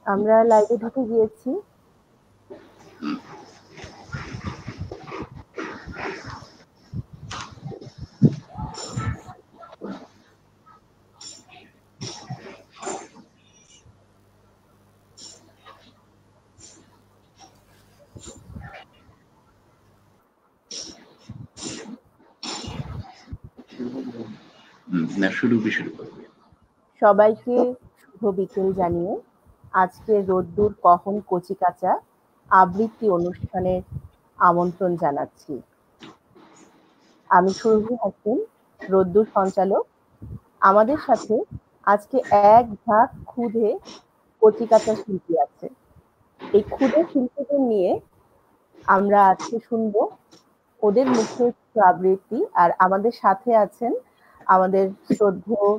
আমরা লাইভে ঢুকে গিয়েছি। সবাইকে শুভ বিকেল জানিয়ে আজকে রোদ্দুর কখন কচিকাঁচা আবৃত্তি অনুষ্ঠানের আমন্ত্রণ জানাচ্ছি। আমি সুরভি হাসিন, রোদ্দুর সঞ্চালক। আমাদের সাথে আজকে এক ঝাঁক ক্ষুদে কচিকাঁচা শিল্পী আছে। এই ক্ষুদে শিল্পীদের নিয়ে আমরা আজকে শুনবো ওদের মুখে আবৃত্তি। আর আমাদের সাথে আছেন আমাদের শ্রদ্ধেয়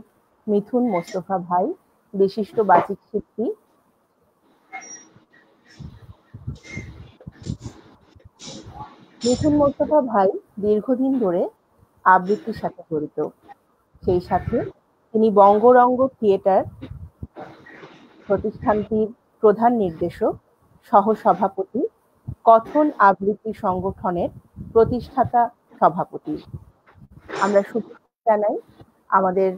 মিথুন মোস্তফা ভাই, বিশিষ্ট বাচিক শিল্পী। মিথুন মোস্তফা ভাই দীর্ঘদিন ধরে আবৃত্তির সাথে জড়িত। সেই সাথে তিনি বঙ্গরঙ্গ থিয়েটার প্রতিষ্ঠানটির প্রধান নির্দেশক, সহ-সভাপতি, কথন আবৃত্তি সংগঠনের প্রতিষ্ঠাতা সভাপতি। আমরা শুভেচ্ছা জানাই আমাদের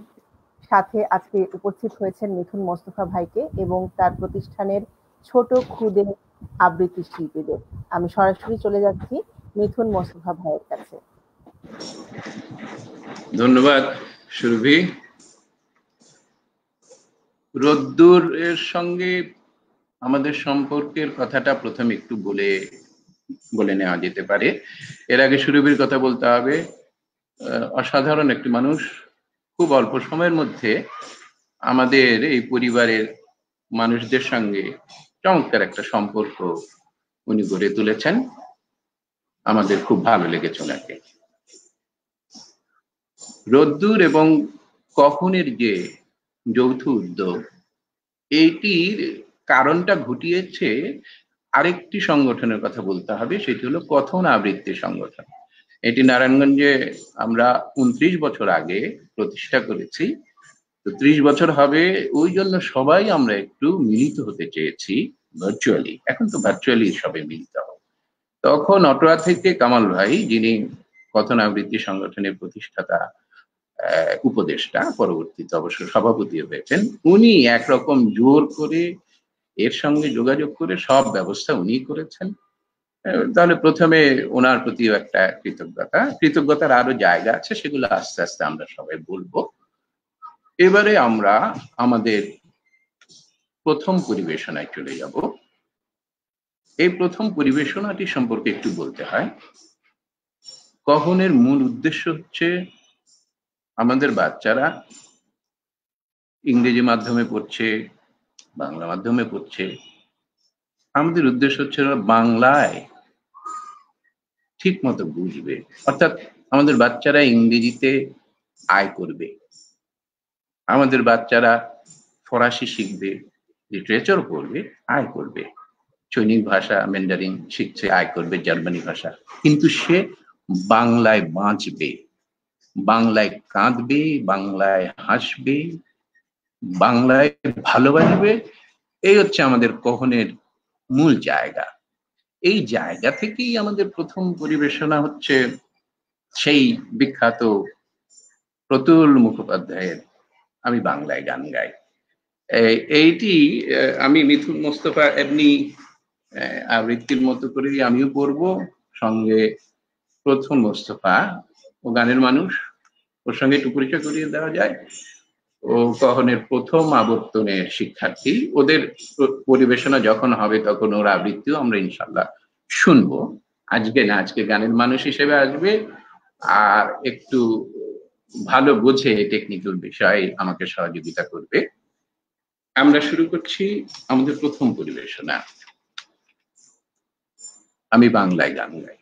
সাথে আজকে উপস্থিত হয়েছেন মিথুন মোস্তফা ভাইকে এবং তার প্রতিষ্ঠানের ছোট ক্ষুদে আবৃত্তি শিল্পীদের। আমি সরাসরি চলে যাচ্ছি মিথুন মোস্তফা ভাইয়ের কাছে। ধন্যবাদ সুরভি। রোদ্দুর এর সঙ্গে আমাদের সম্পর্কের কথাটা প্রথমে একটু বলে নেওয়া যেতে পারে। এর আগে সুরভির কথা বলতে হবে। অসাধারণ একটি মানুষ, খুব অল্প সময়ের মধ্যে আমাদের এই পরিবারের মানুষদের সঙ্গে চমৎকার একটা সম্পর্ক উনি গড়ে তুলেছেন। আমাদের খুব ভালো লেগেছে ওনাকে। রোদ্দুর এবং কখনের যে যৌথ উদ্যোগ, এইটির কারণটা ঘটিয়েছে আরেকটি সংগঠনের কথা বলতে হবে, সেটি হলো কথন আবৃত্তি সংগঠন। এটি নারায়ণগঞ্জে আমরা 29 বছর আগে প্রতিষ্ঠা করেছি। তো 30 বছর হবে, ওই জন্য সবাই আমরা একটু মিলিত হতে চেয়েছি ভার্চুয়ালি। এখন তো ভার্চুয়ালি সবাই মিলিত হবে। তখন অটোয়া থেকে কামাল ভাই, যিনি কথন আবৃত্তি সংগঠনের প্রতিষ্ঠাতা উপদেষ্টা, পরবর্তীতে অবশ্য সভাপতি হয়েছেন, উনি একরকম জোর করে এর সঙ্গে যোগাযোগ করে সব ব্যবস্থা উনি করেছেন। তাহলে প্রথমে ওনার প্রতি একটা কৃতজ্ঞতার আরো জায়গা আছে, সেগুলো আস্তে আস্তে আমরা সবাই বলবো। এবারে আমরা আমাদের প্রথম পরিবেশনায় চলে যাব। এই প্রথম পরিবেশনাটি সম্পর্কে একটু বলতে হয়। কখনের মূল উদ্দেশ্য হচ্ছে আমাদের বাচ্চারা ইংরেজি মাধ্যমে পড়ছে, বাংলা মাধ্যমে পড়ছে, আমাদের উদ্দেশ্য হচ্ছে বাংলায় ঠিক মতো বুঝবে। অর্থাৎ আমাদের বাচ্চারা ইংরেজিতে আয় করবে, আমাদের বাচ্চারা ফরাসি শিখবে, লিটারেচার পড়বে, আয় করবে, চৈনিক ভাষা ম্যান্ডারিন শিখছে, আয় করবে, জার্মানি ভাষা, কিন্তু সে বাংলায় বাঁচবে, বাংলায় কাঁদবে, বাংলায় হাসবে, বাংলায় ভালোবাসবে। এই হচ্ছে আমাদের কখনের মূল জায়গা। এই জায়গা থেকেই আমাদের প্রথম পরিবেশনা হচ্ছে সেই বিখ্যাত প্রতুল মুখোপাধ্যায়ের আমি বাংলায় গান গাই। এইটি আমি মিথুন মোস্তফা এমনি আবৃত্তির মতো করেই আমিও পড়ব, সঙ্গে প্রথম মোস্তফা, ও গানের মানুষ, ওর সঙ্গে একটু পরিচয় করিয়ে দেওয়া যায়। ও কখনের প্রথম আবর্তনের শিক্ষার্থী। ওদের পরিবেশনা যখন হবে তখন ওর আবৃত্তিও আমরা ইনশাল্লাহ শুনবো। আজকে না, আজকে গানের মানুষ হিসেবে আসবে আর একটু ভালো বোঝে টেকনিক্যাল বিষয়ে আমাকে সহযোগিতা করবে। আমরা শুরু করছি আমাদের প্রথম পরিবেশনা, আমি বাংলায় গান গাই।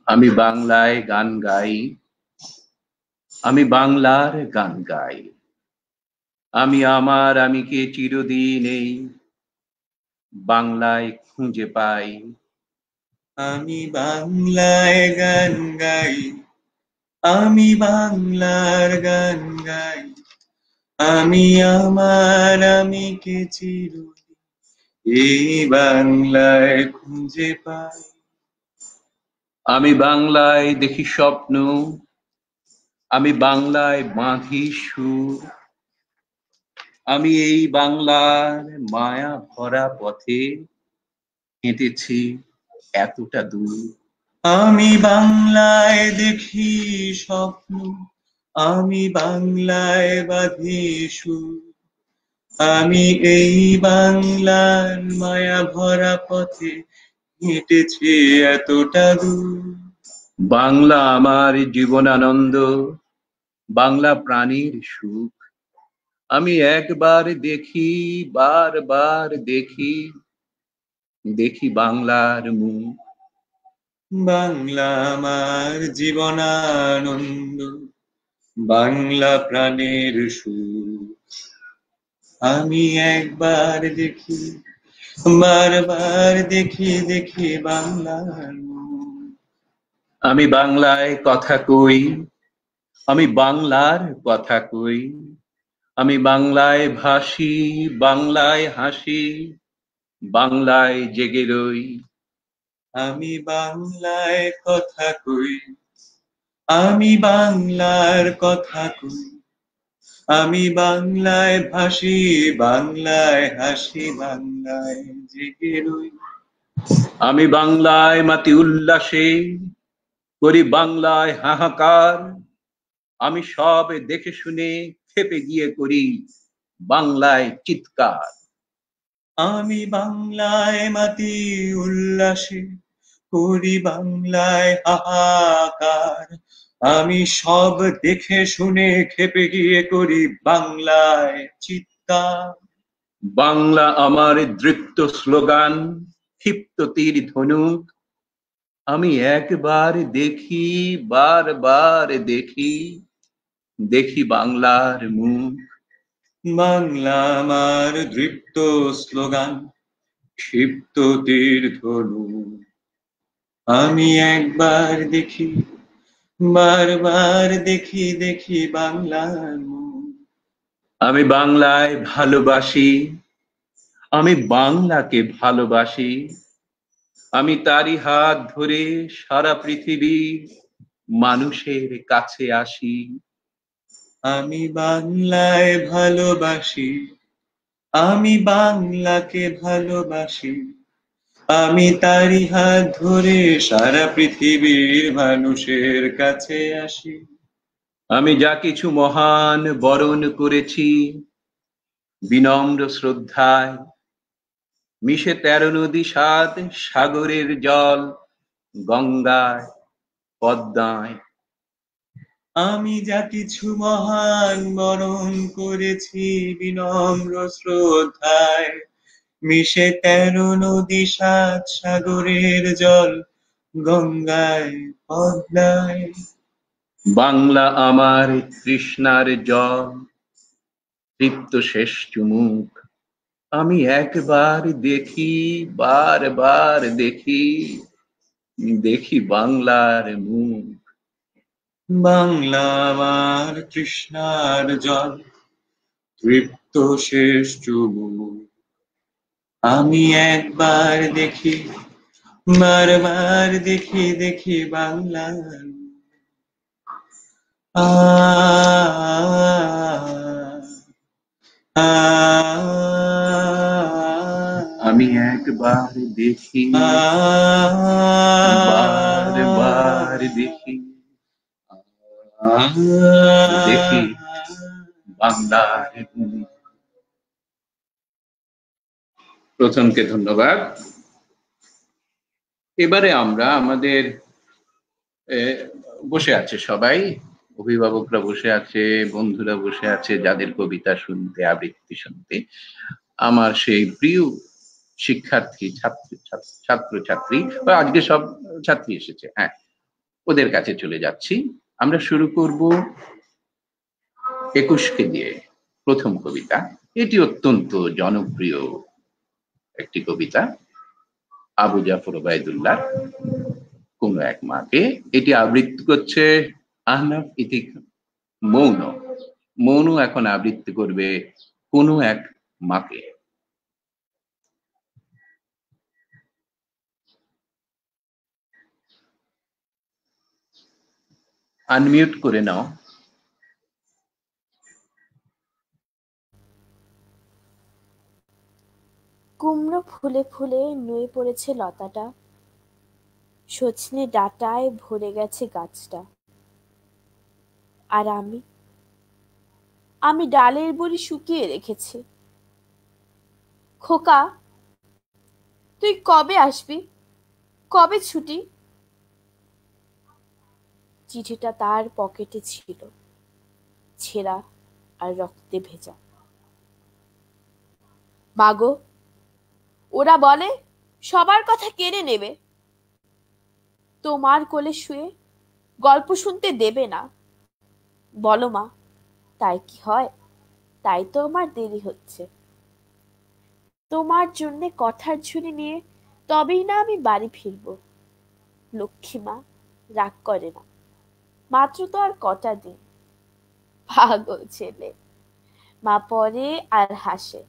আমি বাংলায় গান গাই, আমি বাংলার গান গাই। আমি আমার আমিকে চিরদিন এই বাংলায় খুঁজে পাই। আমি বাংলায় গান গাই, আমি বাংলার গান গাই। আমি আমার আমিকে চিরদিন এই বাংলায় খুঁজে পাই। আমি বাংলায় দেখি স্বপ্ন, আমি বাংলায় বাঁধি সুর। আমি এই বাংলার মায়া ভরা পথে হেঁটেছি এতটা দূর। আমি বাংলায় দেখি স্বপ্ন, আমি বাংলায় বাঁধি সুর। আমি এই বাংলার মায়া ভরা পথে হেঁটেছি এতটা দূর। বাংলা আমার জীবনানন্দ, বাংলা প্রাণীর সুখ। আমি একবার দেখি, বারবার দেখি, দেখি বাংলার মুখ। বাংলা আমার জীবনানন্দ, বাংলা প্রাণের সুখ। আমি একবার দেখি, বারবার দেখি, দেখি বাংলার মুখ। আমি বাংলায় কথা কই, আমি বাংলার কথা কই। আমি বাংলায় ভাসি, বাংলায় হাসি, বাংলায় জেগে রই। আমি বাংলায় কথা কই, আমি বাংলার কথা কই। আমি বাংলায় ভাসি, বাংলায় হাসি, বাংলায় জেগে রই। আমি বাংলায় মাতি উল্লাসে, করি বাংলায় হাহাকার। আমি সব দেখে শুনে খেপে গিয়ে করি বাংলায় চিৎকার। আমি বাংলায় মাতি উল্লাসে, করি বাংলায় হাহাকার। আমি সব দেখে শুনে খেপে গিয়ে করি বাংলায় চিৎকার। বাংলা আমার দৃপ্ত স্লোগান, ক্ষিপ্ত তীর ধনুক। আমি একবার দেখি, বারবার দেখি, দেখি বাংলার মুখ। বাংলা আমার দৃপ্ত স্লোগান, ক্ষিপ্ত তীর ধনুক। আমি একবার দেখি, বারবার দেখি, দেখি বাংলার মুখ। আমি বাংলায় ভালোবাসি, আমি বাংলাকে ভালোবাসি। আমি তারই হাত ধরে সারা পৃথিবী মানুষের কাছে আসি। আমি বাংলায় ভালোবাসি, আমি বাংলাকে ভালোবাসি। আমি তারই হাত ধরে সারা পৃথিবীর মানুষের কাছে আসি। আমি যা কিছু মহান বরণ করেছি বিনম্র শ্রদ্ধায়, মিশে 13 নদী 7 সাগরের জল, গঙ্গায় পদ্মায়। আমি যা কিছু মহান বরণ করেছি বিনম্র শ্রদ্ধায়, মিশে 13 নদী 7 সাগরের জল, গঙ্গায় পদ্মায়। বাংলা আমার তৃষ্ণার জল, তৃপ্ত শেষ চুমুক। আমি একবার দেখি, বারবার দেখি, দেখি বাংলার মুখ। বাংলা আমার তৃষ্ণার জল, তৃপ্ত শেষ চুমুক। আমি একবার দেখি, বারবার দেখি, দেখি বাংলার মুখ। আমি একবার দেখি, বারবার দেখি, দেখি বাংলার মুখ। প্রথমকে ধন্যবাদ। এবারে আমরা আমাদের বসে আছে সবাই, অভিভাবকরা বসে আছে, বন্ধুরা বসে আছে, যাদের কবিতা শুনতে, আবৃত্তি শুনতে। আমার সেই প্রিয় শিক্ষার্থী, ছাত্র ছাত্রী, আজকে সব ছাত্রী এসেছে, হ্যাঁ, ওদের কাছে চলে যাচ্ছি। আমরা শুরু করব 21কে দিয়ে। প্রথম কবিতা, এটি অত্যন্ত জনপ্রিয় একটি কবিতা, আবু জাফর ওবায়দুল্লাহ কোন এক মাকে। এটি আবৃত্তি করছে আহনাফ ইতিক মৌন। মৌন এখন আবৃত্তি করবে কোন এক মাকে। আনমিউট করে নাও। কুমড়ো ফুলে ফুলে নুয়ে পড়েছে লতাটা, সজনে ডাঁটায় ভরে গেছে গাছটা। আর আমি ডালের বড়ি শুকিয়ে রেখেছি। খোকা, তুই কবে আসবি? কবে ছুটি? চিঠিটা তার পকেটে ছিল, ছেঁড়া আর রক্তে ভেজা। মাগো, ওরা বলে সবার কথা কেড়ে নেবে, তোমার কোলে শুয়ে গল্প শুনতে দেবে না। বলো মা, তাই কি হয়? তাই তো আমার দেরি হচ্ছে। তোমার জন্যে কথার ঝুড়ি নিয়ে তবেই না আমি বাড়ি ফিরব। লক্ষ্মী মা রাগ করে না, মাত্র তো আর কটা দিন। পাগল ছেলে। মা পড়ে আর হাসে।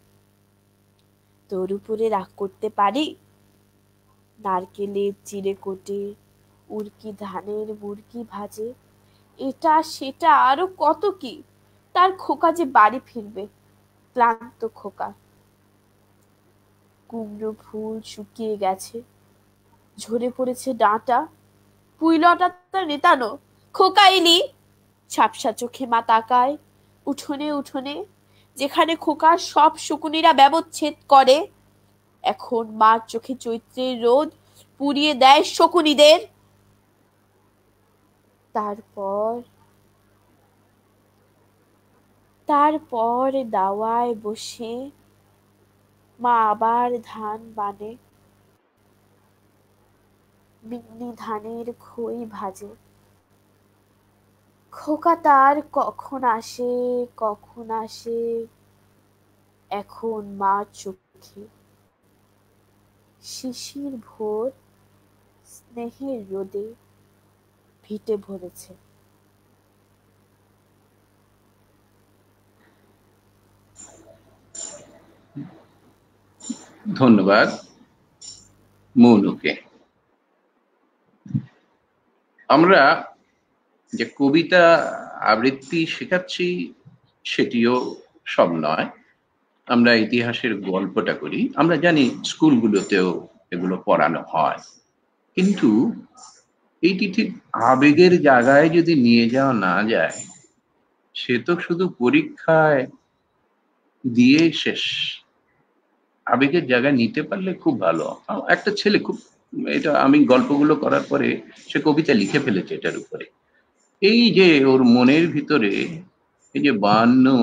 তোর উপরে রাগ করতে পারি? নারকেলের চিড়ে কোটে, উড়কি ধানের মুরকি ভাজে, এটা সেটা আরো কত কি। তার খোকা যে বাড়ি ফিরবে, ক্লান্ত খোকা। কুমড়ো ফুল শুকিয়ে গেছে, ঝরে পড়েছে ডাঁটা, পুইলটা নেতানো। খোকা এলি? ঝাপসা চোখে মা তাকায়। উঠোনে উঠোনে, যেখানে খোকার সব শকুনিরা ব্যবচ্ছেদ করে, এখন মার চোখে চৈত্রের রোদ পুড়িয়ে দেয় শকুনিদের। তারপর দাওয়ায় বসে মা আবার ধান বানে, মিগনি ধানের খই ভাজে। খোকা তার কখন আসে কখন আসে, এখন মা চোখে শিশির ভোর স্নেহের রোদে ভিটে ভরেছে। ধন্যবাদ মৌনুকে। আমরা যে কবিতা আবৃত্তি শেখাচ্ছি সেটিও সব নয়, আমরা ইতিহাসের গল্পটা করি। আমরা জানি স্কুলগুলোতেও এগুলো পড়ানো হয়, কিন্তু এইটি ঠিক আবেগের জায়গায় যদি নিয়ে যাওয়া না যায়, সে তো শুধু পরীক্ষায় দিয়ে শেষ। আবেগের জায়গায় নিতে পারলে খুব ভালো। একটা ছেলে খুব, এটা আমি গল্পগুলো করার পরে সে কবিতা লিখে ফেলেছে এটার উপরে। এই যে ওর মনের ভিতরে এই যে 52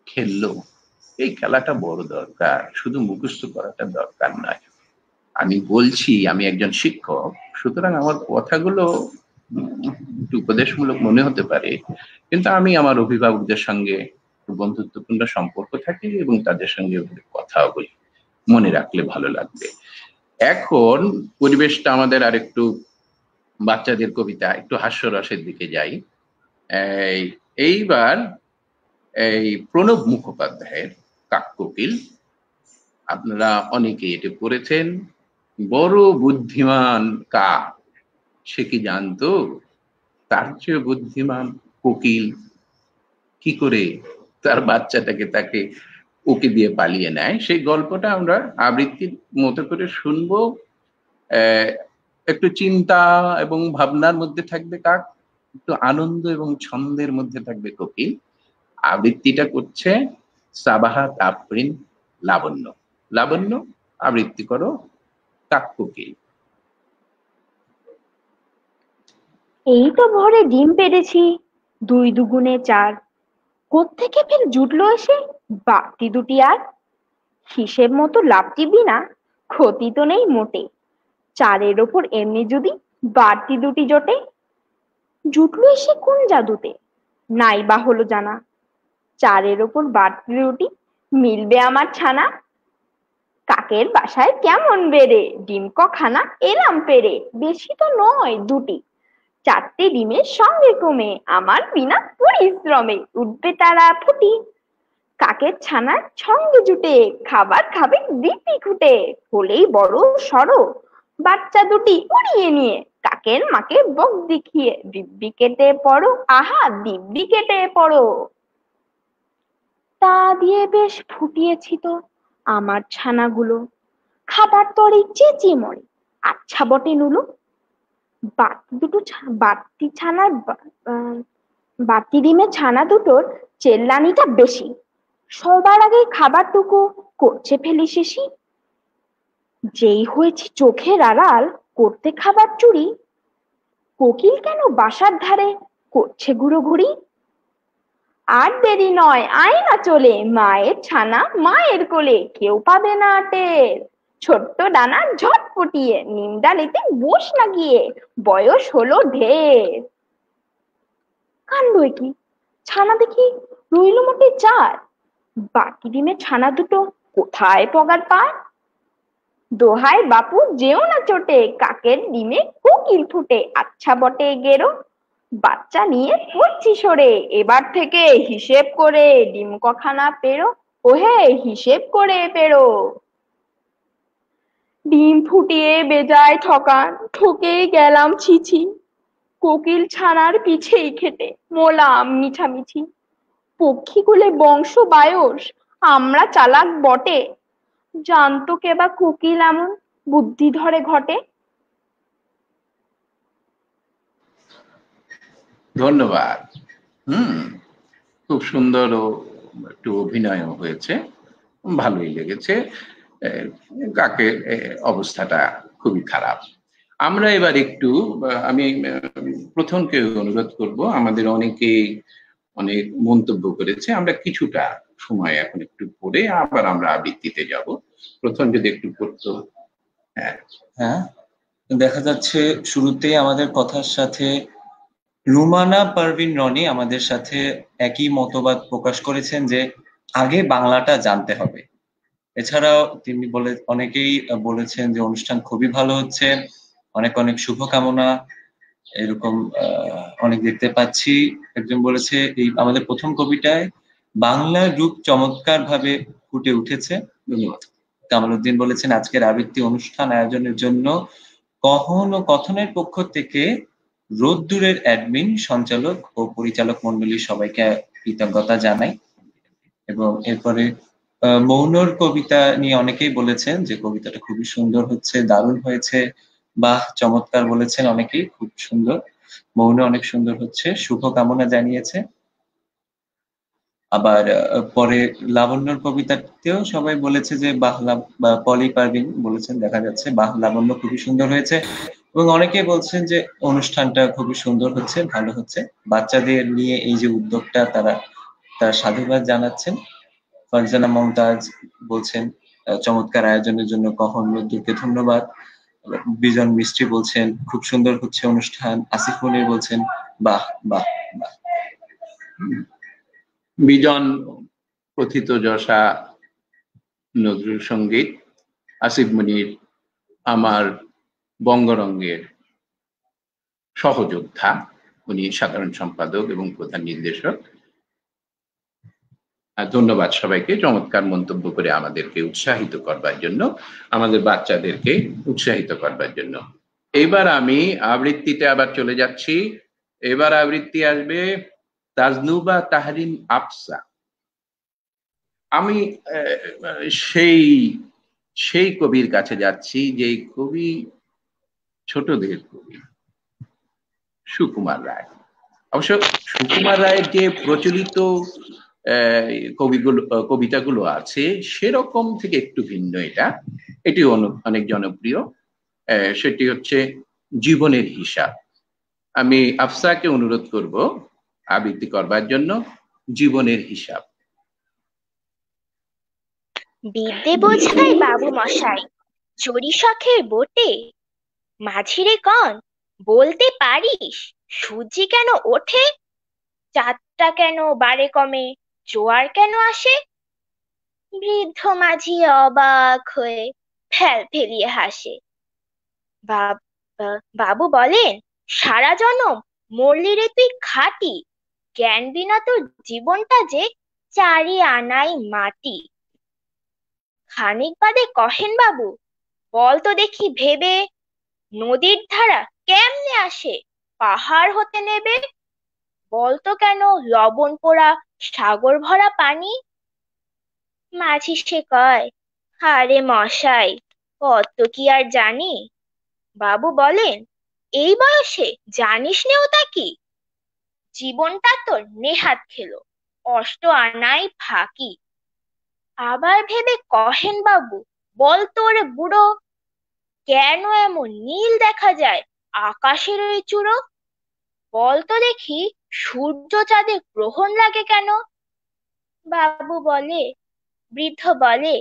খেললো, এই খেলাটা বড় দরকার, শুধু মুখস্থ করাটা দরকার নয়। আমি বলছি আমি একজন শিক্ষক, সুতরাং আমার কথাগুলো একটু উপদেশমূলক মনে হতে পারে, কিন্তু আমি আমার অভিভাবকদের সঙ্গে বন্ধুত্বপূর্ণ সম্পর্ক থাকে এবং তাদের সঙ্গে কথাও বলি, মনে রাখলে ভালো লাগবে। এখন পরিবেশটা আমাদের আরেকটু বাচ্চাদের কবিতা, একটু হাস্যরসের দিকে যাই। এইবার এই প্রণব মুখোপাধ্যায়ের কাককোকিল, আপনারা অনেকেই এটা পড়েছেন। বড় বুদ্ধিমান কাক, সে কি জানতো তার চেয়ে বুদ্ধিমান কোকিল কি করে তার বাচ্চাটাকে তাকে ওকে দিয়ে পালিয়ে নেয়। সেই গল্পটা আমরা আবৃত্তির মতো করে শুনবো। একটু চিন্তা এবং ভাবনার মধ্যে থাকবে কাক, একটু আনন্দ এবং ছন্দের মধ্যে থাকবে কোকিল। আবৃত্তিটা করছে সাবাহাত আফরিন লাবণ্য। লাবণ্য, আবৃত্তি করো কাককোকিল। এই তো ভরে ডিম পেড়েছি, 2 দুগুণে 4, কোত্থেকে ফের জুটলো এসে বাড়তি দুটি আর। হিসেব মতো লাভ টিবি না, ক্ষতি তো নেই মোটে, 4-এর ওপর এমনি যদি বাড়তি দুটি জোটে। জুটলো এসে কোন জাদুতে, নাই বা হলো জানা। চারের ওপর বাড়তি রুটি, মিলবে আমার ছানা। কাকের বাসায় কেমন বেড়ে, ডিম কখানা এলাম পেরে। বেশি তো নয় দুটি, চারটে ডিমের সঙ্গে কমে, আমার বিনা পরিশ্রমে উঠবে তারা ফুটি। কাকের ছানার সঙ্গে জুটে, খাবার খাবে দিব্যি খুঁটে। হলেই বড় সড়ো, বাচ্চা দুটি উড়িয়ে নিয়ে, কাকের মাকে বক দেখিয়ে দিব্যি কেটে পড়ো, আহা দিব্যি কেটে পড়ো। তা দিয়ে বেশ ফুটিয়েছি তো আমার ছানাগুলো, খাবার তরে চেঁচিয়ে মরে, আচ্ছা বটে নুলো। বাড়তি ডিমের ছানা দুটোর চেল্লানিটা বেশি, সবার আগে খাবারটুকু করছে ফেলি শেষি। যেই হয়েছে চোখের আড়াল করতে খাবার চুরি, কোকিল কেন বাসার ধারে করছে ঘুরোঘুরি। আর দেরি নয় আয় না চলে, মায়ের ছানা মায়ের কোলে, কেউ পাবে না টের। ছোট্ট ডানা ঝটপটিয়ে নিম ডালেতে বস না গিয়ে, বয়স হলো ঢের। কাণ্ড কি, ছানা দেখি রইল মোটে চার, বাকি ডিমের ছানা দুটো কোথায় পগার পার। দোহাই বাপু যেও না চোটে, কাকের ডিমে কোকিল ফুটে, আচ্ছা বটে গেরো। বাচ্চা নিয়ে পড়ছি সরে, এবার থেকে হিসেব করে ডিম কখানা পেরো, ওহে হিসেব করে পেরো। ডিম ফুটিয়ে বেজায় ঠকান, ঠকেই গেলাম ছিছি। কোকিল ছানার পিছেই খেটে মোলাম মিছামিছি। পক্ষীকুলে বংশ বায়স, আমরা চালাক বটে, জানতো কেবা কোকিল এমন বুদ্ধি ধরে ঘটে। ধন্যবাদ। খুব সুন্দর ও একটু অভিনয় হয়েছে, ভালোই লেগেছে। কাকের অবস্থাটা খুবই খারাপ। আমরা এবার একটু আমি প্রথমকে অনুরোধ করব, আমাদের অনেকেই অনেক মন্তব্য করেছে, আমরা কিছুটা সময় এখন একটু পরে আবার আমরা আবৃত্তিতে যাব। প্রথম যদি একটু করতো। হ্যাঁ, দেখা যাচ্ছে শুরুতেই আমাদের কথার সাথে রুমানা পারভিন রনি আমাদের সাথে একই মতবাদ প্রকাশ করেছেন যে আগে বাংলাটা জানতে হবে। এছাড়াও তিনি অনেকেই বলেছেন যে অনুষ্ঠান খুবই ভালো হচ্ছে, অনেক অনেক শুভকামনা, এরকম অনেক দেখতে পাচ্ছি। একজন বলেছে এই আমাদের প্রথম কবিতায় বাংলার রূপ চমৎকার ভাবে ফুটে উঠেছে। ধন্যবাদ। কামালউদ্দিন বলেছেন আজকের আবৃত্তি অনুষ্ঠান আয়োজনের জন্য কহন ও কথনের পক্ষ থেকে রোদ্দুরের অ্যাডমিন, সঞ্চালক ও পরিচালক মন্ডলী সবাইকে কৃতজ্ঞতা জানাই। এবং এরপরে মৌনর কবিতা নিয়ে অনেকেই বলেছেন যে কবিতাটা খুবই সুন্দর হচ্ছে, দারুণ হয়েছে, বাহ চমৎকার বলেছেন অনেকেই, খুব সুন্দর। মৌন অনেক সুন্দর হচ্ছে, শুভকামনা জানিয়েছে। আবার পরে লাবণ্যর কবিতাতেও সবাই বলেছে যে বাহ, পলি পারভিন বলেছেন দেখা যাচ্ছে বাহ লাবণ্য খুবই সুন্দর হয়েছে। এবং অনেকে বলছেন যে অনুষ্ঠানটা খুবই সুন্দর হচ্ছে, ভালো হচ্ছে। বাচ্চাদের নিয়ে এই যে উদ্যোগটা তারা সাধুবাদ জানাচ্ছেন। ফারজানা মমতাজ বলছেন চমৎকার আয়োজনের জন্য কখন রোদ্দুরকে ধন্যবাদ। বিজন মিস্ত্রি বলছেন খুব সুন্দর হচ্ছে অনুষ্ঠান। আসিফ মনির বলছেন বাহ বাহ বাহ। বিজন কথিত যশা নজরুল সঙ্গীত, আসিফ মনির আমার বঙ্গরঙ্গের সহযোদ্ধা, উনি সাধারণ সম্পাদক এবং প্রধান নির্দেশক। ধন্যবাদ সবাইকে চমৎকার মন্তব্য করে আমাদেরকে উৎসাহিত করবার জন্য, আমাদের বাচ্চাদেরকে উৎসাহিত করবার জন্য। এবার আমি আবৃত্তিতে আবার চলে যাচ্ছি। এবার আবৃত্তি আসবে তাজনুবা তাহরিন আফসা। আমি সেই কবির কাছে যাচ্ছি যে কবি ছোটদের কবি, সুকুমার রায়। অবশ্য সুকুমার রায়ের যে প্রচলিত কবিতাগুলো আছে সেরকম থেকে একটু ভিন্ন এটি অনেক জনপ্রিয়। সেটি হচ্ছে জীবনের হিসাব। আমি আফসাকে অনুরোধ করব আবৃত্তি করবার জন্য জীবনের হিসাব। বিদ্যে বোঝাই বাবু মশাই, চড়ি শখের বোটে, মাঝিরে কন বলতে পারিস সূর্যি কেন ওঠে, চাঁদটা কেন বারে কমে, জোয়ার কেন আসে? বৃদ্ধ মাঝি অবাক হয়ে ফেল ফেলিয়ে হাসে। বাবু বলেন, সারা জনম মরলি রে তুই খাঁটি, জ্ঞান বিনা তোর জীবনটা যে চারি আনাই মাটি। খানিক বাদে কহেন বাবু, বল তো দেখি ভেবে, নদীর ধারা কেমনে আসে পাহাড় হতে নেবে? বলতো কেন লবণ পোড়া সাগর ভরা পানি? মাঝি সে কয়, আরে মশাই, কত কি আর জানি। বাবু বলেন, এই বয়সে জানিস নে ওটা কি? জীবনটা তোর নেহাত খেলো, অষ্ট আনাই ফাঁকি। আবার ভেবে কহেন বাবু, বল তোরে বুড়ো, কেন এমন নীল দেখা যায় আকাশের ওই চূড়ো? বলতো দেখি সূর্য চাঁদে গ্রহণ লাগে কেন? বাবু বলে, বৃদ্ধ বলে,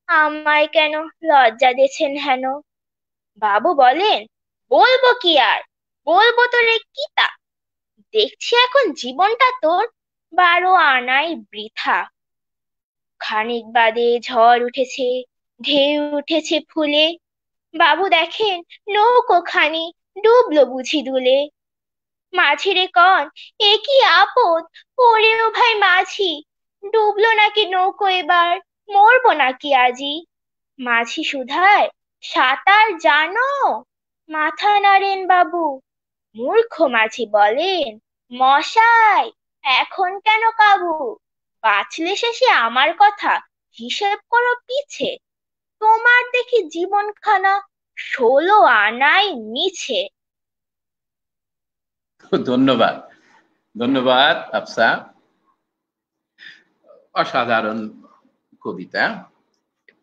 আমায় কেন লজ্জা দিয়েছেন হেন? বাবু বলেন, বলবো কি আর, বলবো তোরে কি তা, দেখছি এখন জীবনটা তোর 12 আনাই বৃথা। খানিক বাদে ঝড় উঠেছে, ঢেউ উঠেছে ফুলে, বাবু দেখেন নৌকো খানি ডুবলো বুঝি দুলে। মাঝি রে কন, এ কি আপদ, ওরেও ভাই মাঝি, ডুবলো নাকি নৌকো এবার, মরবো নাকি আজি? মাঝি শুধায়, সাঁতার জানো? মাথা নাড়েন বাবু। মূর্খ মাঝি বলেন, মশাই এখন কেন কাবু? বাঁচলে শেষে আমার কথা হিসেব করো পিছে, তোমার দেখি জীবনখানা 16 আনাই মিছে। ধন্যবাদ, ধন্যবাদ আফসা। অসাধারণ কবিতা।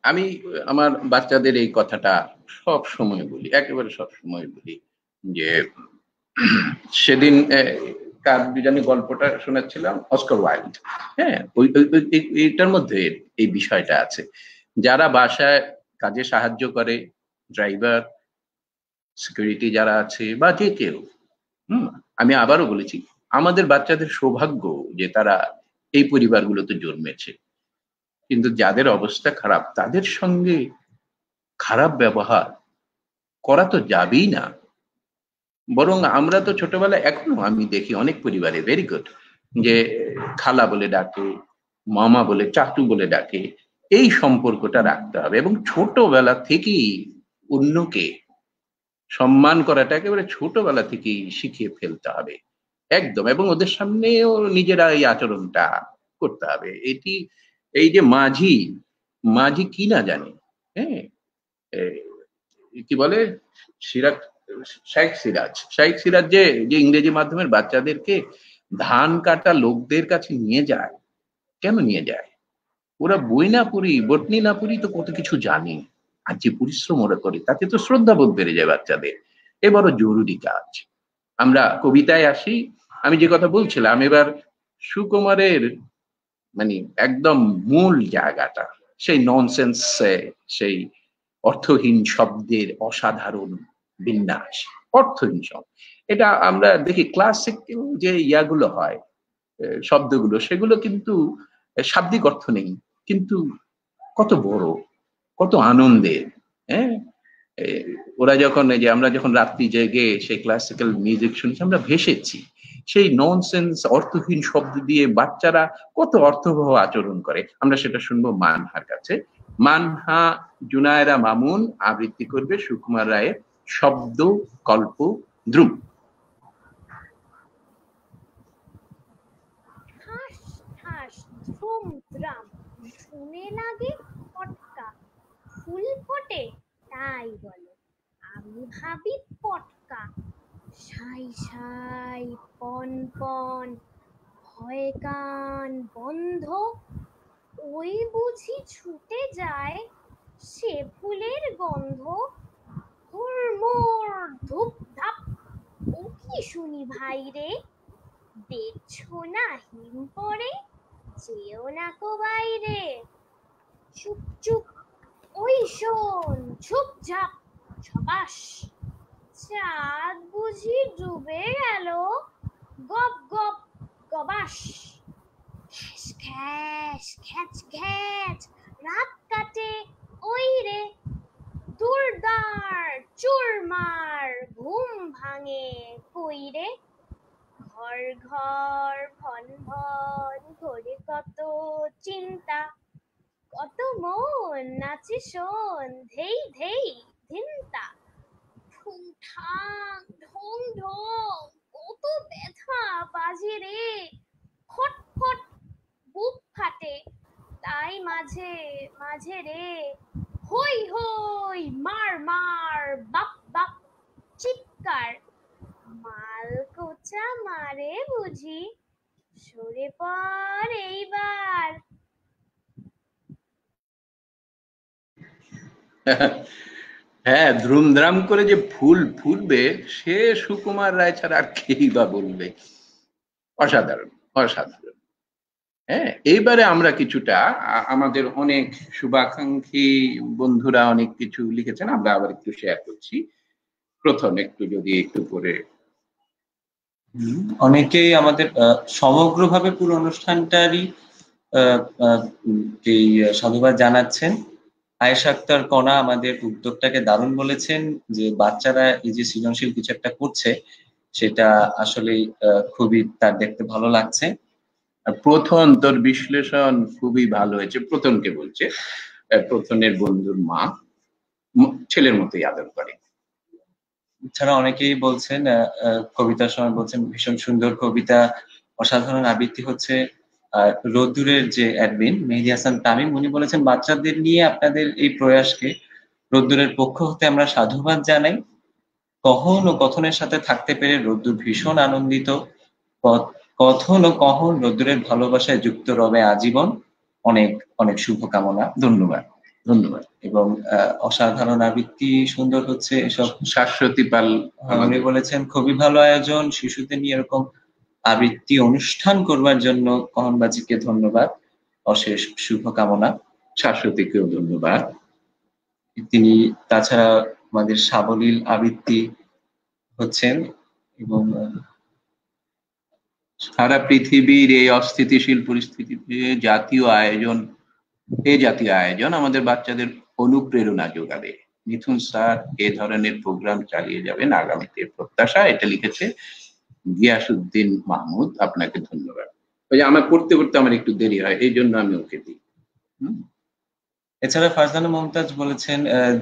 আমি আমার বাচ্চাদের এই কথাটা সব সময় বলি, একেবারে সব সময় বলি যে সেদিন কার জানি গল্পটা শোনাচ্ছিলাম, অস্কার ওয়াইল্ড। হ্যাঁ, এইটার মধ্যে এই বিষয়টা আছে। যারা বাসায় কাজে সাহায্য করে, ড্রাইভার, সিকিউরিটি যারা আছে বা যে কেউ, আমি আবারও বলেছি, আমাদের বাচ্চাদের সৌভাগ্য যে তারা এই পরিবারগুলোতে জন্মেছে। কিন্তু যাদের অবস্থা খারাপ তাদের সঙ্গে খারাপ ব্যবহার করা তো যাবেই না। বরং আমরা তো ছোটবেলায়, এখনো আমি দেখি অনেক পরিবারে ভেরি গুড, যে খালা বলে ডাকে, মামা বলে, চাচু বলে ডাকে। এই সম্পর্কটা রাখতে হবে এবং ছোটবেলা থেকেই অন্যকে সম্মান করাটা একেবারে ছোটবেলা থেকেই শিখিয়ে ফেলতে হবে একদম। এবং ওদের সামনেও নিজেরা এই আচরণটা করতে হবে। এটি, এই যে মাঝি, মাঝি কি না জানে, হ্যাঁ, কি বলে, সিরাজ, শাইখ সিরাজ যে ইংরেজি মাধ্যমের বাচ্চাদেরকে ধান কাটা লোকদের কাছে নিয়ে যায়, কেন নিয়ে যায়? ওরা বই না পড়ি, বটনি না পড়ি তো কত কিছু জানে। আর যে পরিশ্রম ওরা করে তাতে তো শ্রদ্ধাবোধ বেড়ে যায় বাচ্চাদের। এ বড় জরুরি কাজ। আমরা কবিতায় আসি। আমি যে কথা বলছিলাম এবার সুকুমারের মানে একদম মূল জায়গাটা, সেই ননসেন্স, সেই অর্থহীন শব্দের অসাধারণ বিন্যাস, অর্থহীন শব্দ। এটা আমরা দেখি ক্লাসিক যে ইয়াগুলো হয়, শব্দগুলো, সেগুলো কিন্তু শাব্দিক অর্থ নেই, কিন্তু কত বড়, কত আনন্দের। হ্যাঁ, ওরা যখন, এই যে আমরা যখন রাত্রি জেগে সেই ক্লাসিক্যাল মিউজিক শুনছি, আমরা ভেসেছি সেই ননসেন্স অর্থহীন শব্দ দিয়ে। বাচ্চারা কত অর্থবহ আচরণ করে, আমরা সেটা শুনবো মানহার কাছে। মানহা জুনায়রা মামুন আবৃত্তি করবে সুকুমার রায়ের শব্দ কল্প দ্রুম। ঠাস ঠাস ধ্রুম দ্রাম, শুনে লাগে পটকা, ফুল ফোটে তাই বলে, আমি ভাবি পটকা। সাই সাই পন পন, ভয়ে কান বন্ধ, ওই বুঝি ছুটে যায় সে ফুলের গন্ধ। হুড়মুড় ধুপ ধাপ, ও কি শুনি ভাই রে, দেখছো না হিম পড়ে, যেও না কো বাইরে। চুপ চুপ, ওই শোন, ঝুপ ঝাপ, ছবাস, চাঁদ বুঝি ডুবে গেল গপ গপ গবাস খ্যাস খ্যাস খ্যাচ খ্যাচ রাত কাটে ওই রে দুর্দার চুরমার ঘুম ভাঙে কই রে ঘর ঘর ভন ভন ঘরে কত চিন্তা কত মন নাচে শোন ধেই ধেই ধিনতা ঠুং ঠাং ঢং ঢং কত ব্যথা বাজে রে ফট ফট বুক ফাটে তাই মাঝে মাঝে রে হই হই মার মার বাপ বাপ চিৎকার মাল কোচা মারে বুঝি সরে পড় এইবার। হ্যাঁ, ধ্রুমধাম করে যে ফুল ফুটবে সে সুকুমার রায় ছাড়া আর কেই বা বলবে। অসাধারণ অসাধারণ। হ্যাঁ, এইবারে আমরা কিছুটা আমাদের অনেক শুভাকাঙ্ক্ষী বন্ধুরা অনেক কিছু লিখেছেন, আমরা আবার একটু শেয়ার করছি। প্রথম একটু যদি একটু করে অনেকেই আমাদের সমগ্রভাবে পুরো অনুষ্ঠানটারই এই সাধুবাদ জানাচ্ছেন। আয়েশা আক্তার কণা আমাদের উদ্যোগটাকে দারুণ বলেছেন, যে বাচ্চারা এই যে সৃজনশীল কিছু একটা করছে সেটা আসলে খুবই তার দেখতে ভালো লাগছে। প্রথম তোর বিশ্লেষণ খুবই ভালো হয়েছে, প্রথমকে বলছে, প্রথমের বন্ধুর মা ছেলের মতোই আদর করে। এছাড়া অনেকেই বলছেন কবিতার সময় বলছেন ভীষণ সুন্দর কবিতা, অসাধারণ আবৃত্তি হচ্ছে। রোদ্দুরের যে অ্যাডমিন মেহেদী হাসান তামিম, উনি বলেছেন বাচ্চাদের নিয়ে আপনাদের এই প্রয়াসকে রোদ্দুরের পক্ষ হতে আমরা সাধুবাদ জানাই। কখন ও কথনের সাথে থাকতে পেরে রোদ্দুর ভীষণ আনন্দিত। কথন ও কহন রোদ্দুরের ভালোবাসায় যুক্ত রবে আজীবন। অনেক অনেক শুভকামনা। ধন্যবাদ ধন্যবাদ। এবং অসাধারণ আবৃত্তি সুন্দর হচ্ছে এসব। শাশ্বতী পাল উনি বলেছেন খুবই ভালো আয়োজন, শিশুদের নিয়ে এরকম আবৃত্তি অনুষ্ঠান করবার জন্য কহনবাজিকে ধন্যবাদ, অশেষ শুভকামনা। শাশ্বতীকেও ধন্যবাদ। তিনি তাছাড়া আমাদের সাবলীল আবৃত্তি হচ্ছেন এবং সারা পৃথিবীর এই অস্থিতিশীল পরিস্থিতিতে জাতীয় আয়োজন আমাদের বাচ্চাদের অনুপ্রেরণা যোগাবে। মিথুন স্যার এ ধরনের প্রোগ্রাম চালিয়ে যাবেন আগামীতে প্রত্যাশা। এটা লিখেছে গিয়াসউদ্দিন মাহমুদ, আপনাকে ধন্যবাদ। ওই যে আমার পড়তে পড়তে আমার একটু দেরি হয়, এই জন্য আমি ওকে দিই। এছাড়া ফারজানা মমতাজ বলেছেন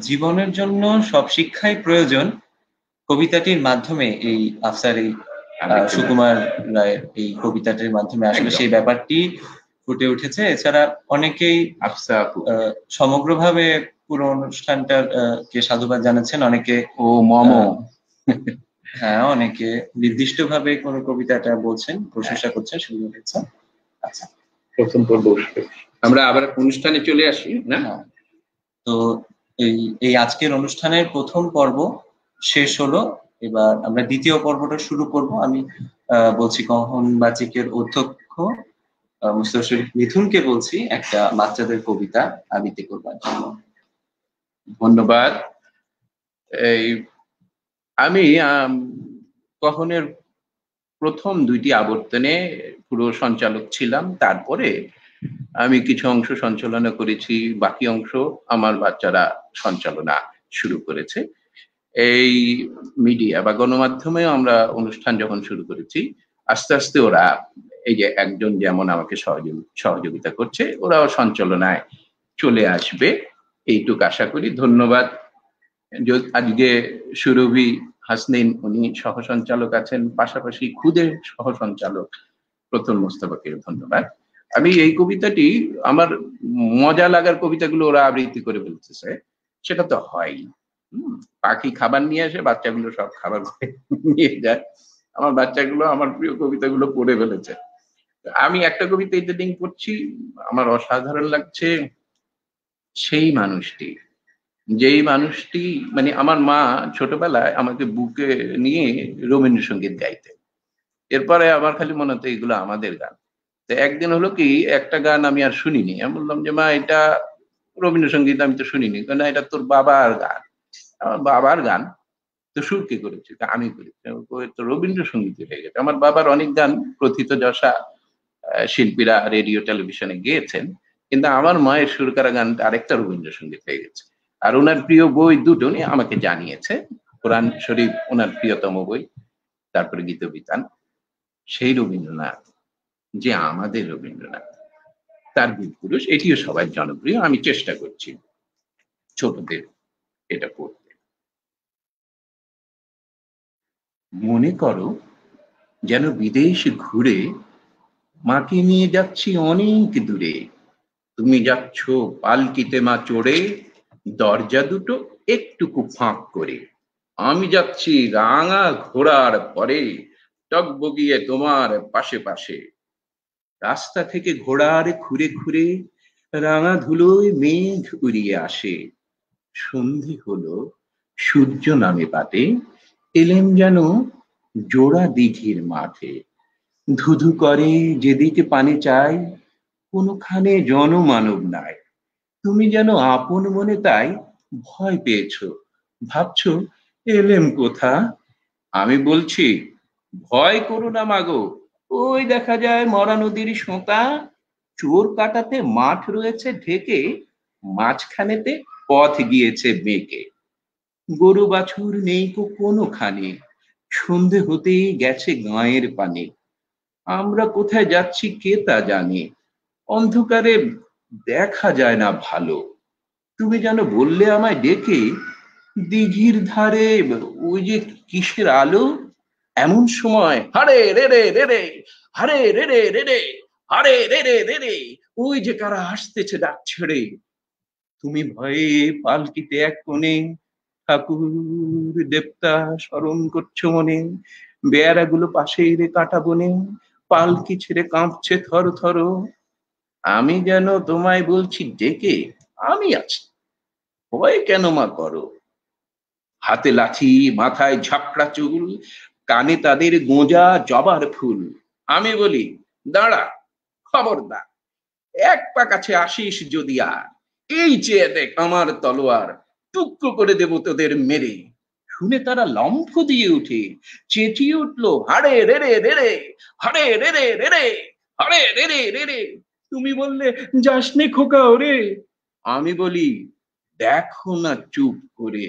জীবনের জন্য সব শিক্ষাই প্রয়োজন। কবিতাটির মাধ্যমে এই আফসার এই সুকুমার রায়ের এই কবিতাটির মাধ্যমে আসলে সেই ব্যাপারটি ফুটে উঠেছে। এছাড়া অনেকেই সমগ্রভাবে পুরো অনুষ্ঠানটার কে সাধুবাদ জানাচ্ছেন। অনেকে হ্যাঁ, অনেকে নির্দিষ্টভাবে কোন কবিতাটা বলছেন, প্রশংসা করছেন, শুরু হয়েছেন। আচ্ছা, প্রথম পর্ব আমরা আবার অনুষ্ঠানে চলে আসি না? তো এই আজকের অনুষ্ঠানের প্রথম পর্ব শেষ হলো, এবার আমরা দ্বিতীয় পর্বটা শুরু করব। আমি বলছি কহনবাজিকের অধ্যক্ষ মুস্তাফা শরীফ মিথুনকে বলছি একটা বাচ্চাদের কবিতা আবৃত্তি করবার জন্য। ধন্যবাদ। এই আমি কখনের প্রথম দুইটি আবর্তনে পুরো সঞ্চালক ছিলাম, তারপরে আমি কিছু অংশ সঞ্চালনা করেছি, বাকি অংশ আমার বাচ্চারা সঞ্চালনা শুরু করেছে। এই মিডিয়া বা গণমাধ্যমে আমরা অনুষ্ঠান যখন শুরু করেছি, আস্তে আস্তে ওরা এই যে একজন যেমন আমাকে সহযোগিতা করছে, ওরাও সঞ্চালনায় চলে আসবে, এইটুকু আশা করি। ধন্যবাদ। আজকে সুরভি হাসনিন উনি সহসঞ্চালক আছেন, পাশাপাশি খুদে সহসঞ্চালক প্রথম মোস্তফাকে ধন্যবাদ। আমি এই কবিতাটি আমার মজা লাগার কবিতাগুলো ওরা আবৃত্তি করে ফেলতেছে, সেটা তো হয়। পাখি খাবার নিয়ে আসে, বাচ্চাগুলো সব খাবার নিয়ে যায়। আমার বাচ্চাগুলো আমার প্রিয় কবিতাগুলো পড়ে ফেলেছে। আমি একটা কবিতা ইদানিং পড়ছি, আমার অসাধারণ লাগছে। যেই মানুষটি মানে আমার মা ছোটবেলায় আমাকে বুকে নিয়ে রবীন্দ্রসঙ্গীত গাইতে, এরপরে আমার খালি মনে হতো এগুলো আমাদের গান। তো একদিন হলো কি, একটা গান আমি আর শুনিনি। আমি বললাম যে মা, এটা রবীন্দ্রসঙ্গীত আমি তো শুনিনি। না, এটা তোর বাবার গান। আমার বাবার গান? তো সুর কে করেছে? আমি করেছি। তো রবীন্দ্রসঙ্গীত হয়ে গেছে। আমার বাবার অনেক গান প্রথিতযশা শিল্পীরা রেডিও টেলিভিশনে গেয়েছেন, কিন্তু আমার মায়ের সুর করা গানটা আরেকটা রবীন্দ্রসঙ্গীত হয়ে গেছে। আর ওনার প্রিয় বই দুটো নিয়ে আমাকে জানিয়েছে। কোরআন শরীফ ওনার প্রিয়তম বই, তারপরে গীতবিতান। সেই রবীন্দ্রনাথ যে আমাদের রবীন্দ্রনাথ, তার বীরপুরুষ, এটিও সবাই জনপ্রিয়। আমি চেষ্টা করছি ছোটদের এটা পড়তে। মনে করো যেন বিদেশ ঘুরে মাকে নিয়ে যাচ্ছি অনেক দূরে। তুমি যাচ্ছ পালকিতে মা চড়ে, দরজা দুটো একটুকু ফাঁক করে। আমি যাচ্ছি রাঙা ঘোড়ার পরে, টগবগিয়ে তোমার পাশে পাশে। রাস্তা থেকে ঘোড়ার খুঁড়ে খুঁড়ে রাঙা ধুলোয় মেঘ উড়িয়ে আসে। সন্ধি হলো, সূর্য নামে পাটে, এলেম যেন জোড়া দিঘির মাঠে। ধুধু করে যেদিকে পানি চাই, কোনোখানে জনমানব নাই। তুমি যেন আপন মনে তাই ভয় পেয়েছো, ভাবছো এলেম কোথা। আমি বলছি ভয় করো না মাগো, ওই দেখা যায় মরা নদীর সোঁতা। চোর কাটাতে মাঠ রয়েছে ঢেকে, মাঝখানেতে পথ গিয়েছে বেঁকে। গরু বাছুর নেই কোনোখানে, সন্ধে হতেই গেছে গাঁয়ের পানে। আমরা কোথায় যাচ্ছি কে তা জানে, অন্ধকারে দেখা যায় না ভালো। তুমি যেন বললে আমায় ডেকে, দিঘির ধারে ওই যে কিসের আলো। এমন সময় হারে রে রে রে রে, হারে রে রে রে রে, হারে রে রে রে রে, ওই যে কারা আসতেছে ডাক ছেড়ে। তুমি ভয়ে পালকিতে এক কোণে ঠাকুর দেবতা স্মরণ করছো মনে। বেয়ারাগুলো পাশেই রে কাটা বনে, পালকি ছেড়ে কাঁপছে থর থর। আমি যেন তোমায় বলছি ডেকে, আমি আছি, ভয় কেন মা করো। হাতে লাঠি, মাথায় ঝাপড়া চুল, কানে তাদের গোঁজা জবার ফুল। আমি বলি দাঁড়া, খবরদার, এক পা কাছে আসিস যদি আর, এই চেয়ে দেখ আমার তলোয়ার, টুকরো করে দেব তোদের মেরে। শুনে তারা লম্ফ দিয়ে উঠে চেঁচিয়ে উঠলো, হাড়ে রে রে রে রে, হাড়ে রে রে রে রে, হাড়ে রে রে রে রে। তুমি বললে যাসনে খোকা ওরে। আমি বলি দেখো না চুপ করে।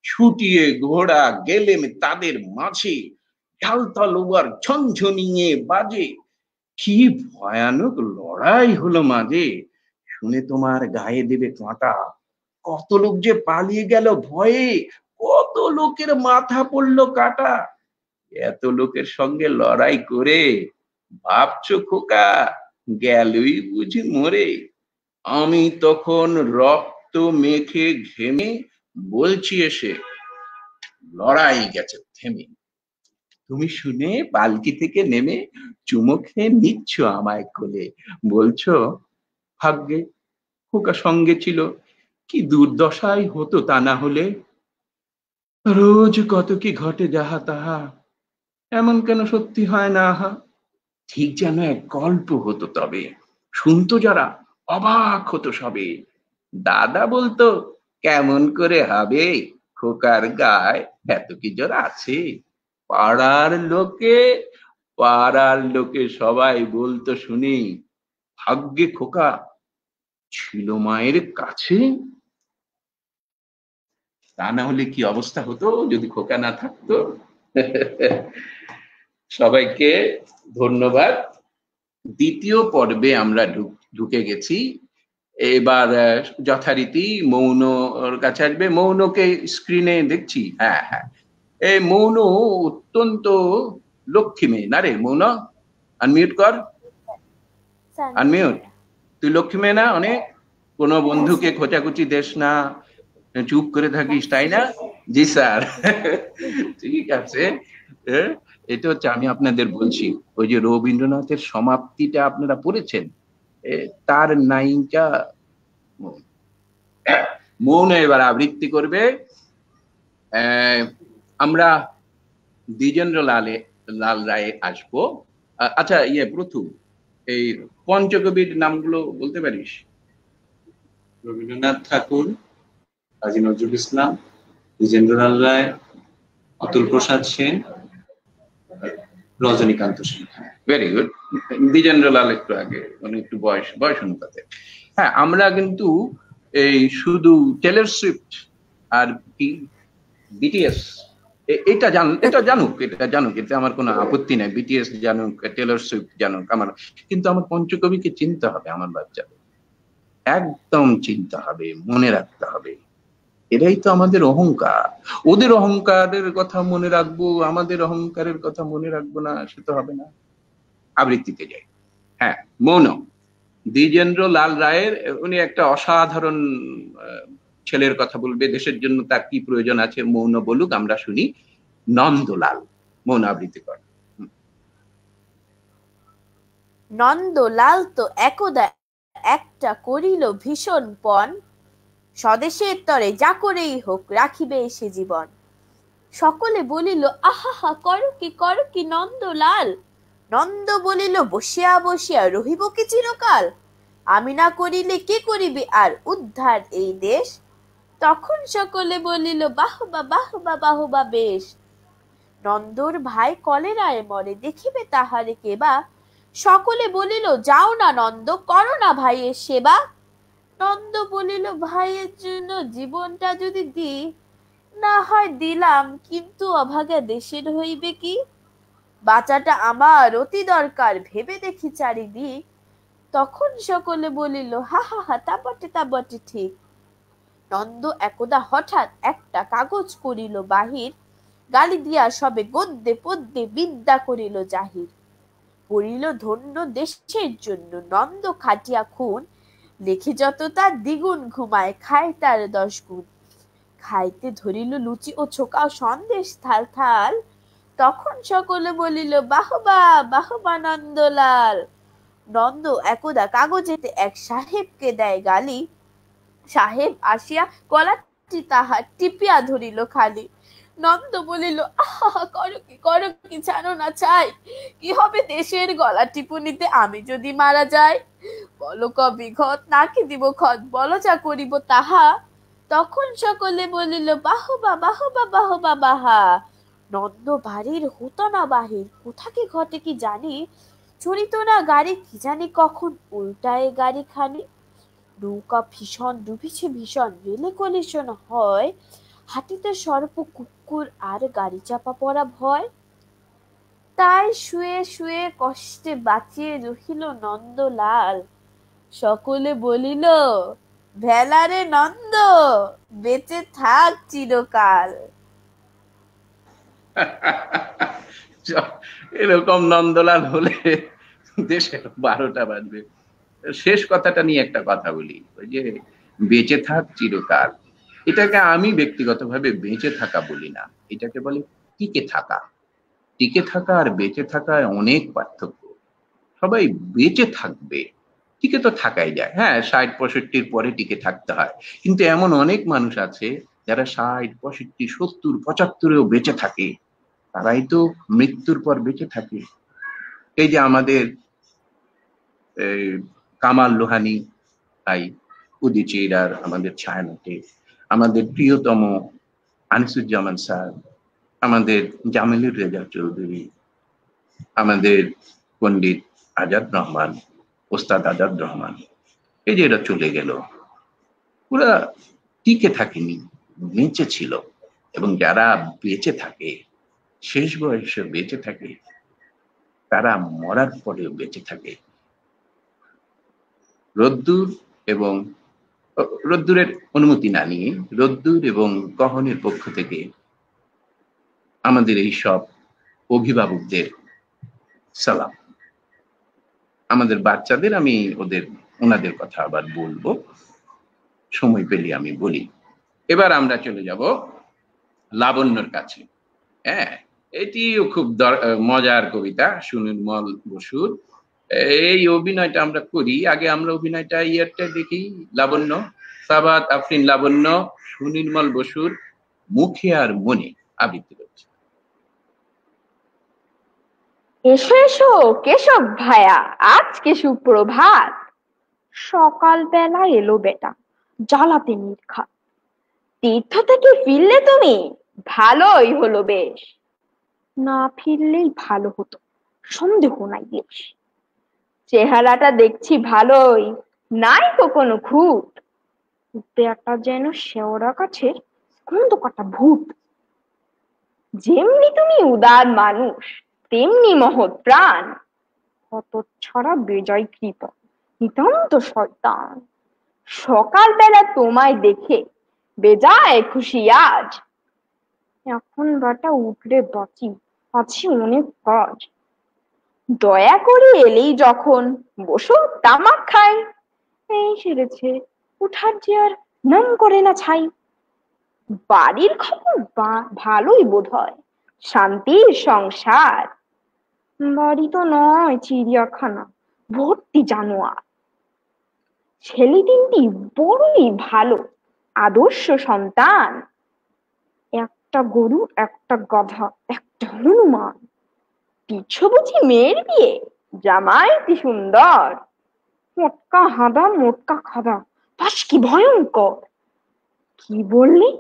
ছুটিয়ে ঘোড়া গেলেম তাদের মাঝে, ঢাল তলোয়ার ঝনঝনিয়ে বাজে। কি ভয়ানক লড়াই হলো মাঝে, শুনে তোমার গায়ে দেবে কাঁটা। কত লোক যে পালিয়ে গেল ভয়ে, কত লোকের মাথা পড়লো কাটা। এত লোকের সঙ্গে লড়াই করে ভাবছো খোকা গেলই বুঝি মরে। আমি তখন রক্ত মেখে ঘেমে বলছি এসে, লড়াই গেছে থেমে। তুমি শুনে পালকি থেকে নেমে চুমো খেয়ে নিচ্ছ আমায় কোলে, বলছো ভাগ্যে খোকা সঙ্গে ছিল, কি দুর্দশাই হতো তা না হলে। রোজ কত কি ঘটে যাহা তাহা, এমন কেন সত্যি হয় না আহা। ঠিক যেন এক গল্প হতো তবে, শুনতো যারা অবাক হতো সবে। দাদা বলতো কেমন করে হবে, খোকার গায়ে এত কি জ্বর আছে। পাড়ার লোকে পাড়ার লোকে সবাই বলতো শুনি, ভাগ্যে খোকা ছিল মায়ের কাছে। তা না হলে কি অবস্থা হতো যদি খোকা না থাকতো। সবাইকে ধন্যবাদ। দ্বিতীয় পর্বে আমরা ঢুকে গেছি। এবার যথারীতি মৌন ওর কাছে আসবে। মৌনকে স্ক্রিনে দেখছি, হ্যাঁ হ্যাঁ, এই মৌন অত্যন্ত লক্ষ্মী মেয়ে না রে। মৌন আনমিউট কর, আনমিউট। তুই লক্ষ্মী মেয়ে না অনেক, কোনো বন্ধুকে খোঁচাখুচি দেশ না, চুপ করে থাকিস তাই না? জি স্যার। ঠিক আছে, এটা হচ্ছে আমি আপনাদের বলছি, ওই যে রবীন্দ্রনাথের সমাপ্তিটা আপনারা পড়েছেন, তার নায়িকা মৌন এবার আবৃত্তি করবে। আমরা দ্বিজেন্দ্র লাল রায়ে আসবো। আচ্ছা প্রথম এই পঞ্চকবির নামগুলো বলতে পারিস? রবীন্দ্রনাথ ঠাকুর, কাজী নজরুল ইসলাম, দ্বিজেন্দ্রলাল রায়, অতুল প্রসাদ সেন, রজনীকান্ত সেন। Very good. দ্বিজেন্দ্রলাল একটু আগে, উনি একটু বয়স অনুপাতে। হ্যাঁ, আমরা কিন্তু এই শুধু টেলর সুইফট আর কি বিটিএস এটা জানুক, এতে আমার কোনো আপত্তি নাই। বিটিএস জানুক, টেলর সুইফট জানুক, আমার কিন্তু আমার পঞ্চকবিকে চিনতে হবে, আমার বাচ্চাদের একদম চিনতে হবে, মনে রাখতে হবে। এটাই তো আমাদের অহংকার। ওদের অহংকারের কথা মনে রাখবো, আমাদের অহংকারের কথা মনে রাখবো না, সে তো হবে না। আবৃত্তিতে যাই। হ্যাঁ, মৌন। দ্বিজেন্দ্র লাল রায়ের, উনি একটা অসাধারণ ছেলের কথা বলবে, দেশের জন্য তার কি প্রয়োজন আছে, মৌন বলুক, আমরা শুনি। নন্দলাল, মৌন আবৃত্তি কর। নন্দলাল তো একদা একটা করিল ভীষণ পণ, স্বদেশের তরে যা করেই হোক রাখিবে সে জীবন। সকলে বলিল আহা করো কি নন্দলাল। নন্দ বলিল বসিয়া বসিয়া রহিব কি চিরকাল, আমি না করিলে কে করিবে আর উদ্ধার এই দেশ। তখন সকলে বলিল বাহবা বাহবা বাহবা বেশ। নন্দর ভাই কলেরায় মরে দেখিবে তাহারে কেবা, সকলে বলিল যাও না নন্দ, করো না ভাইয়ের সেবা। নন্দ বলিল ভাইয়ের জন্য জীবনটা যদি দিই, না হয় দিলাম, কিন্তু অভাগা দেশের হইবে কি। বাঁচাটা আমার অতি দরকার, ভেবে দেখি চারিদিক। তখন সকলে বলিল হা হা হা, তা বটে ঠিক। নন্দ একদা হঠাৎ একটা কাগজ করিল বাহির, গালি দিয়া সবে গদ্যে পদ্যে বিদ্যা করিল জাহির। পড়িল ধন্য দেশের জন্য নন্দ খাটিয়া খুন, লেখে যত তার দ্বিগুণ ঘুমায় খায় তার 10 গুণ। খাইতে ধরিল লুচি ও ছোকা সন্দেশ থাল থাল, তখন সকলে বলিল বাহবা বাহবা নন্দলাল। নন্দ একদা কাগজেতে এক সাহেবকে দেয় গালি, সাহেব আসিয়া গলাটি তাহার টিপিয়া ধরিল খালি। নন্দ বলিল আহা করো কি জানো না চাই, কি হবে দেশের গলা টিপুনিতে আমি যদি মারা যাই। বলো কবি ঘট, নাকি দিব খত, বলো যা করিব তাহা। তখন সকলে বলিল বাহবা বাহবা বাহবা বাহা। নন্দ বাড়ির হতো না বাহির, কোথা কি ঘটে কি জানি, চড়িত না গাড়ি কি জানি কখন উল্টায় গাড়ি খানি। নৌকা ভীষণ ডুবিছে ভীষণ, রেলে কলিশন হয়, হাতিতে সর্প কুকুর আর গাড়ি চাপা পড়া ভয়। তাই শুয়ে শুয়ে কষ্টে বাঁচিয়ে রহিল নন্দলাল। সকলে বলিল ভেলারে নন্দ, বেঁচে থাক চিরকাল। এরকম নন্দলাল হলে দেশের 12টা বাজবে। শেষ কথাটা নিয়ে একটা কথা বলি, ওই যে বেঁচে থাক চিরকাল, এটাকে আমি ব্যক্তিগতভাবে বেঁচে থাকা বলি না, এটাকে বলে টিকে থাকা। টিকে থাকা আর বেঁচে থাকায় অনেক পার্থক্য। সবাই বেঁচে থাকবে, টিকে তো থাকাই যায়, হ্যাঁ 60-65 পরে টিকে থাকতে হয়, কিন্তু এমন অনেক মানুষ আছে যারা 60, 65, 70, 75-এও বেঁচে থাকে, তারাই তো মৃত্যুর পর বেঁচে থাকে। এই যে আমাদের কামাল লোহানী ভাই উদিচির আর আমাদের ছায়ানটে, আমাদের প্রিয়তম আনিসুজ্জামান স্যার, আমাদের জামিলুর রেজা চৌধুরী, আমাদের পণ্ডিত আজাদ রহমান, ওস্তাদ আজাদ রহমান, এই যে এরা চলে গেল, ওরা টিকে থাকেনি, বেঁচে ছিল। এবং যারা বেঁচে থাকে, শেষ বয়সে বেঁচে থাকে, তারা মরার পরেও বেঁচে থাকে। রোদ্দুরের অনুমতি না নিয়ে, রোদ্দুর এবং গহনের পক্ষ থেকে আমাদের এই সব অভিভাবকদের সালাম। আমাদের বাচ্চাদের আমি ওনাদের কথা আবার বলবো, সময় পেলে আমি বলি। এবার আমরা চলে যাব লাবণ্যর কাছে। হ্যাঁ, এটিও খুব মজার কবিতা, সুনির্মল বসুর। এই অভিনয়টা আমরা করি, আগে আমরা অভিনয়টা ইয়ারটা দেখি। লাবণ্য, সাবাত আফরিন লাবণ্য, সুনির্মল বসুর মুখে আর মনে আবৃত্তি করছে। এসো এসো কেশব ভায়া, আজকে সুপ্রভাত। সকালবেলা এলো বেটা জ্বালাতে নির্ঘাত। তীর্থ থেকে ফিরলে তুমি, ভালোই হলো বেশ, না ফিরলেই ভালো হতো, সন্দেহ নাই বেশ। চেহারাটা দেখছি ভালোই, নাই তো কোনো খুঁত, বেটা যেন শেওড়া গাছের স্কন্দ কাটা ভূত। যেমনি তুমি উদার মানুষ, তেমনি মহৎ প্রাণ, কত ছড়া বেজায় কৃপা, নিতান্ত শয়তান। সকালবেলা তোমায় দেখে বেজায় খুশি আজ, এখন বেটা উঠলে বাঁচি, আছে অনেক কাজ। দয়া করে এলেই যখন বসো তামাক খাই, এই সেরেছে উঠার যে আর নাম করে না ছাই। বাড়ির খবর ভালোই বোধ হয়, শান্তির সংসার। বাড়ি তো নয় চিড়িয়াখানা, ভর্তি জানোয়ার। ছেলে তিনটি বড়ই ভালো, আদর্শ সন্তান। একটা গরু, একটা গাধা, একটা হনুমান। পিছু বুঝি মেয়ের বিয়ে, জামাই কি সুন্দর, মোটকা হাঁদা মোটকা খাদা, বাস কি ভয়ঙ্কর। কি বললি,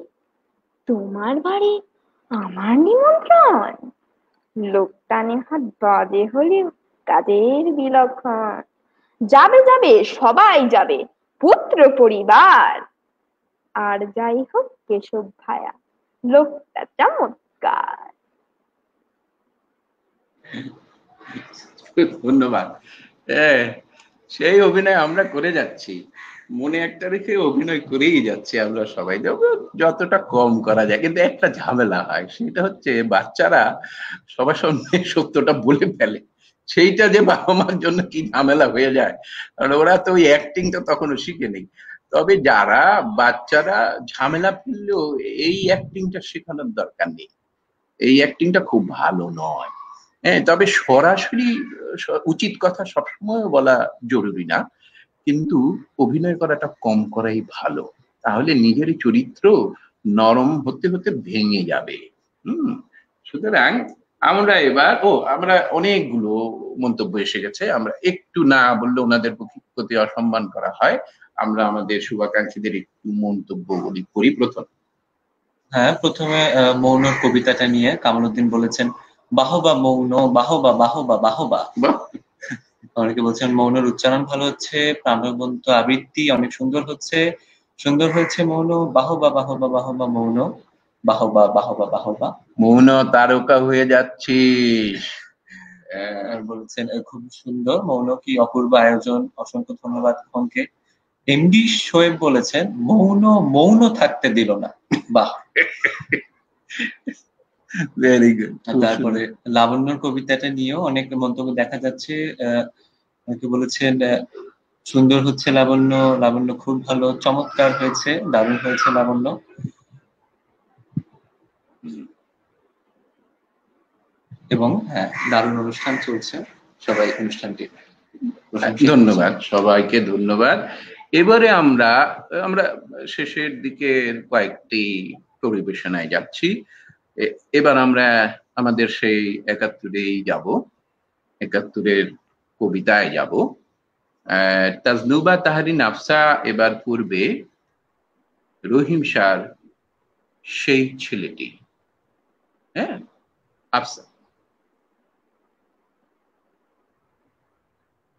তোমার বাড়ি আমার নিমন্ত্রণ? লোকটা নেহাত বাজে হলেও কাজের বিলক্ষণ। যাবে যাবে সবাই যাবে, পুত্র পরিবার। আর যাই হোক কেশব ভায়া, লোকটা চমৎকার। ধন্যবাদ। সেই অভিনয় আমরা করে যাচ্ছি, মনে একটা রেখে অভিনয় করেই যাচ্ছি আমরা সবাই, যতটা কম করা যায়। কিন্তু একটা ঝামেলা হয়, সেটা হচ্ছে বাচ্চারা সবার সামনে সত্যটা বলে ফেলে, সেইটা যে বাবা মার জন্য কি ঝামেলা হয়ে যায়, কারণ ওরা তো ওই অ্যাক্টিংটা তখনও শিখেনি। তবে যারা বাচ্চারা ঝামেলা ফেললেও এই অ্যাক্টিংটা শেখানোর দরকার নেই, এই অ্যাক্টিংটা খুব ভালো নয়। হ্যাঁ, তবে সরাসরি উচিত কথা সবসময় বলা জরুরি না, কিন্তু অভিনয় করাটা কম করাই ভালো, তাহলে নিজের চরিত্র নরম হতে হতে ভেঙে যাবে। সুতরাং আমরা এবার আমরা অনেকগুলো মন্তব্য এসে গেছে, আমরা একটু না বললে ওনাদের প্রতি অসম্মান করা হয়, আমরা আমাদের শুভাকাঙ্ক্ষীদের একটু মন্তব্য করি প্রথম। হ্যাঁ, প্রথমে মৌনর কবিতাটা নিয়ে কামালউদ্দিন বলেছেন, বাহবা মৌন, বাহবা বাহবা বাহবা। অনেকে বলছেন মৌনের উচ্চারণ ভালো হচ্ছে, প্রাণবন্ত আবৃত্তি অনেক সুন্দর হচ্ছে, সুন্দর হয়েছে মৌন, বাহবা বাহবা বাহবা মৌন, বাহবা বাহবা বাহবা। মৌন তারকা হয়ে যাচ্ছিস। বলছেন খুব সুন্দর মৌন, কি অপূর্ব আয়োজন, অসংখ্য ধন্যবাদ খনকে। এমডি শোয়েব বলেছেন মৌন মৌন থাকতে দিল না, বাহ। Very good. তারপরে লাবণ্যর কবিতাটা নিয়েও অনেক মন্তব্য দেখা যাচ্ছে, অনেকে বলেছেন সুন্দর হচ্ছে লাবণ্য, লাবণ্য খুব ভালো, চমৎকার হয়েছে, দারুণ হয়েছে লাবণ্য। এবং হ্যাঁ, দারুণ অনুষ্ঠান চলছে, সবাই অনুষ্ঠানটি ধন্যবাদ, সবাইকে ধন্যবাদ। এবারে আমরা শেষের দিকের কয়েকটি পরিবেশনায় যাচ্ছি। এবার আমরা আমাদের সেই ৭১-এই যাব, ৭১-এর কবিতায় যাব। তাজনুবা তাহরিন আফসা এবার পূর্বে রহিম শাহর সেই ছেলেটি। হ্যাঁ, আফসা।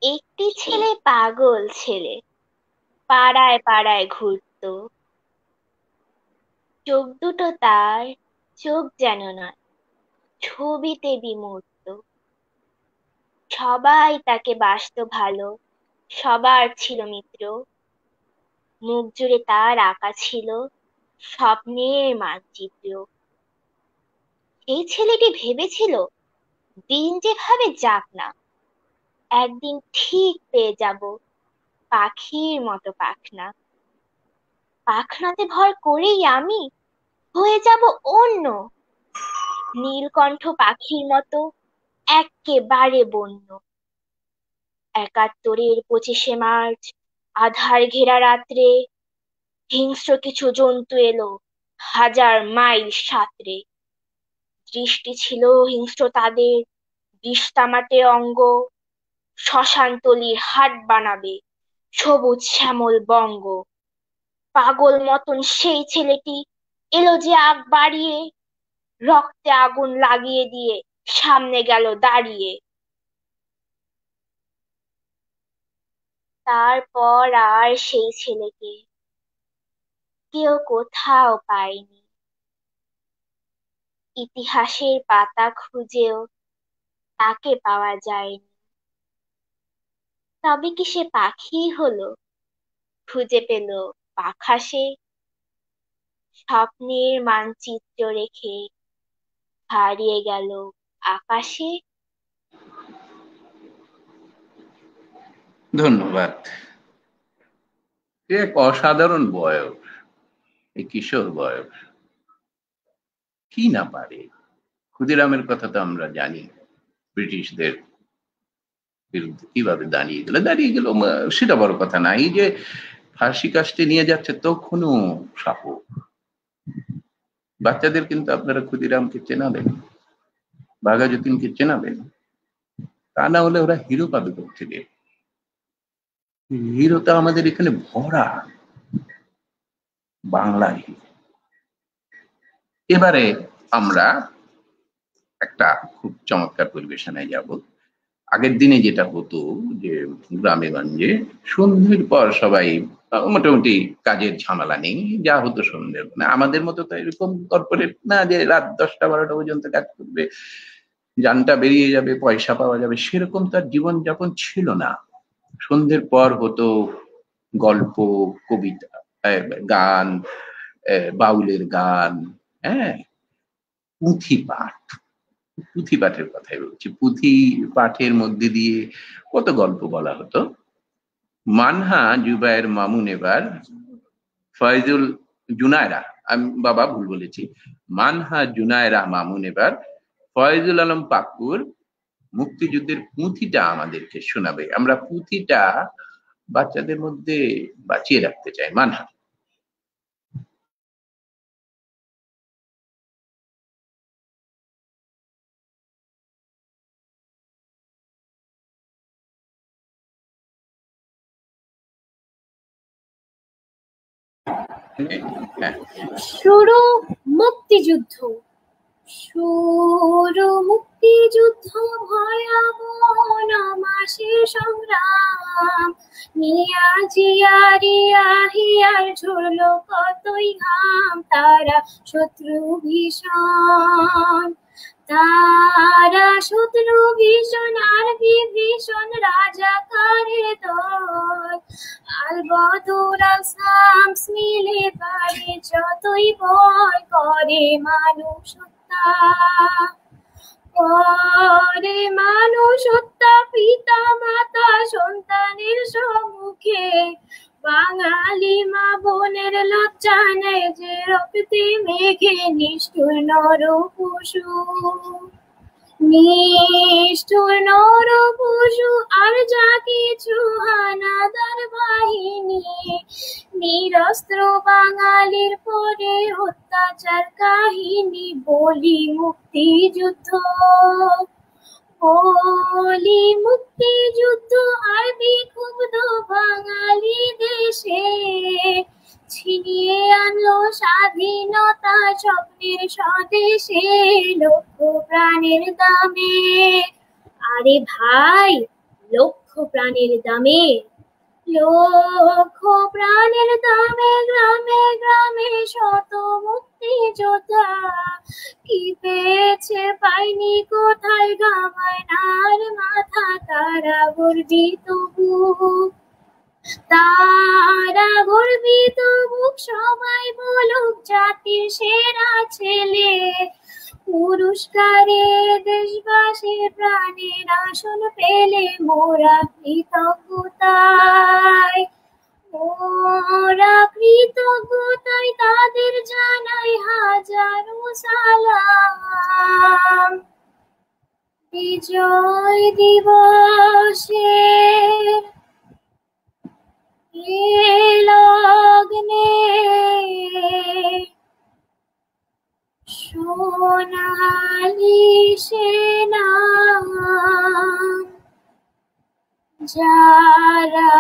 একটি ছেলে পাগল ছেলে, পাড়ায় পাড়ায় ঘুরতো। চোখ দুটো তার চোখ যেন নয়, ছবিতে বিমূর্ত। সবাই তাকে বাসত ভালো, সবার ছিল মিত্র। মুখ জুড়ে তার আঁকা ছিল স্বপ্নের মানচিত্র। এই ছেলেটি ভেবেছিল দিন যেভাবে যাক না, একদিন ঠিক পেয়ে যাব পাখির মতো পাখনা। পাখনাতে ভর করেই আমি হয়ে যাব অন্য, নীলকণ্ঠ পাখির মতো এক্কেবারে বন্য। ৭১-এর ২৫শে মার্চ আধার ঘেরা রাত্রে হিংস্র কিছু জন্তু এলো ১০০০ মাইল সাঁতরে। দৃষ্টি ছিল হিংস্র তাদের, বিষ তামাটে অঙ্গ, শ্মশানতলির হাট বানাবে সবুজ শ্যামল বঙ্গ। পাগল মতন সেই ছেলেটি এলো যে আগ বাড়িয়ে, রক্তে আগুন লাগিয়ে দিয়ে সামনে গেল দাঁড়িয়ে। তারপর আর সেই ছেলেকে কেউ কোথাও পায়নি। ইতিহাসের পাতা খুঁজেও তাকে পাওয়া যায়নি। তবে কি সে পাখি হলো? খুঁজে পেল পাখা সে, স্বপ্নের মানচিত্র রেখে হারিয়ে গেল আকাশে। ধন্যবাদ। এক অসাধারণ বয়স, এই কিশোর বয়স। কি না পারে। ক্ষুদিরামের কথা তো আমরা জানি, ব্রিটিশদের বিরুদ্ধে কিভাবে দাঁড়িয়ে গেল সেটা বড় কথা না। এই যে ফাঁসি কাস্টে নিয়ে যাচ্ছে তখনও সাপোর্ট। বাচ্চাদের কিন্তু আপনারা ক্ষুদিরামকে চেনাবেন, বাঘা যতীনকে চেনাবেন, তা না হলে ওরা হিরো পাবে থেকে। হিরো তো আমাদের এখানে ভরা, বাংলার হিরো। এবারে আমরা একটা খুব চমৎকার পরিবেশনায় যাব। আগের দিনে যেটা হতো যে গ্রামে গঞ্জে সন্ধ্যের পর সবাই মোটামুটি কাজের ঝামেলা নেই, যা হতো সন্ধ্যের, মানে আমাদের মতো তো এরকম কর্পোরেট না যে রাত 10টা 12টা পর্যন্ত কাজ করবে, জানটা বেরিয়ে যাবে, পয়সা পাওয়া যাবে, সেরকম তার জীবনযাপন ছিল না। সন্ধ্যের পর হতো গল্প, কবিতা, গান, বাউলের গান, হ্যাঁ, পুঁথি পাঠ। পুঁথি পাঠের কথাই বলছি। পুঁথি পাঠের মধ্যে দিয়ে কত গল্প বলা হতো। মানহা জুবায়ের মামুন এবার ফয়জুল জুনায়রা, আমি বাবা ভুল বলেছি, মানহা জুনায়রা মামুন এবার ফয়জুল আলম পাকুর মুক্তিযুদ্ধের পুঁথিটা আমাদেরকে শোনাবে। আমরা পুঁথিটা বাচ্চাদের মধ্যে বাঁচিয়ে রাখতে চাই। মানহা। হ্যাঁ, শুরু মুক্তিযুদ্ধ, শুরু মুক্তিযুদ্ধ, ভয়াবহ 9 মাসের সংগ্রাম। নিয়াজিয়ার ঝরল কতই ঘাম, তারা শত্রু ভীষণ, তারা শত্রু ভীষণ আর বিভীষণ রাজাকারের দল। আল বদর আল শামস মিলে পারে যতই ভয় করে মানুষ হত্যা, করে মানুষ হত্যা, পিতা মাতা সন্তানের সম্মুখে। বাঙালি মা বোনের লজ্জা নেই যে রক্তে মেঘে, নিষ্ঠুর নর পশু, নিষ্ঠুর নর পশু আর যা কিছু হানাদার বাহিনী, নিরস্ত্র বাঙালির পরে অত্যাচার কাহিনী। বলি মুক্তিযুদ্ধ, বলি মুক্তিযুদ্ধ, আর বিক্ষুব্ধ বাঙালি দেশে ছিনিয়ে আনলো স্বাধীনতা স্বপ্নের স্বদেশে, লক্ষ প্রাণের দামে। আরে ভাই, লক্ষ প্রাণের দামে, লক্ষ প্রাণের দামে, গ্রামে গ্রামে শত মুক্তিযোদ্ধা। কি পেয়েছে পাইনি কোথায় গামায়নার মাথা, তারা গর্বিত বুক, তারা গর্বিত বুক। সবাই বলুক জাতির সেরা ছেলে, পুরস্কারে দেশবাসীর প্রাণের আসন পেলে মোরা কৃতজ্ঞতায়, মোরা কৃতজ্ঞতায় তাদের জানাই হাজারো সালাম। বিজয় দিবসের লগ্নে সোনালি সেনা, যারা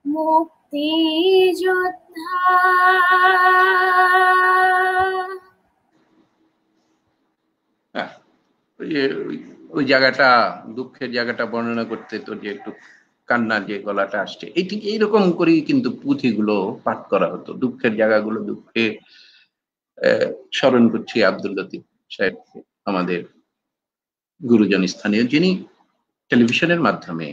মুক্তিযোদ্ধা। ওই জায়গাটা, দুঃখের জায়গাটা বর্ণনা করতে তোর যে একটু কান্নার যে গলাটা আসছে, এই ঠিক এইরকম করেই কিন্তু পুঁথিগুলো পাঠ করা হতো। দুঃখের জায়গাগুলো দুঃখে স্মরণ করছি আব্দুল লতিফ সাহেবকে, আমাদের গুরুজন স্থানীয়, যিনি টেলিভিশনের মাধ্যমে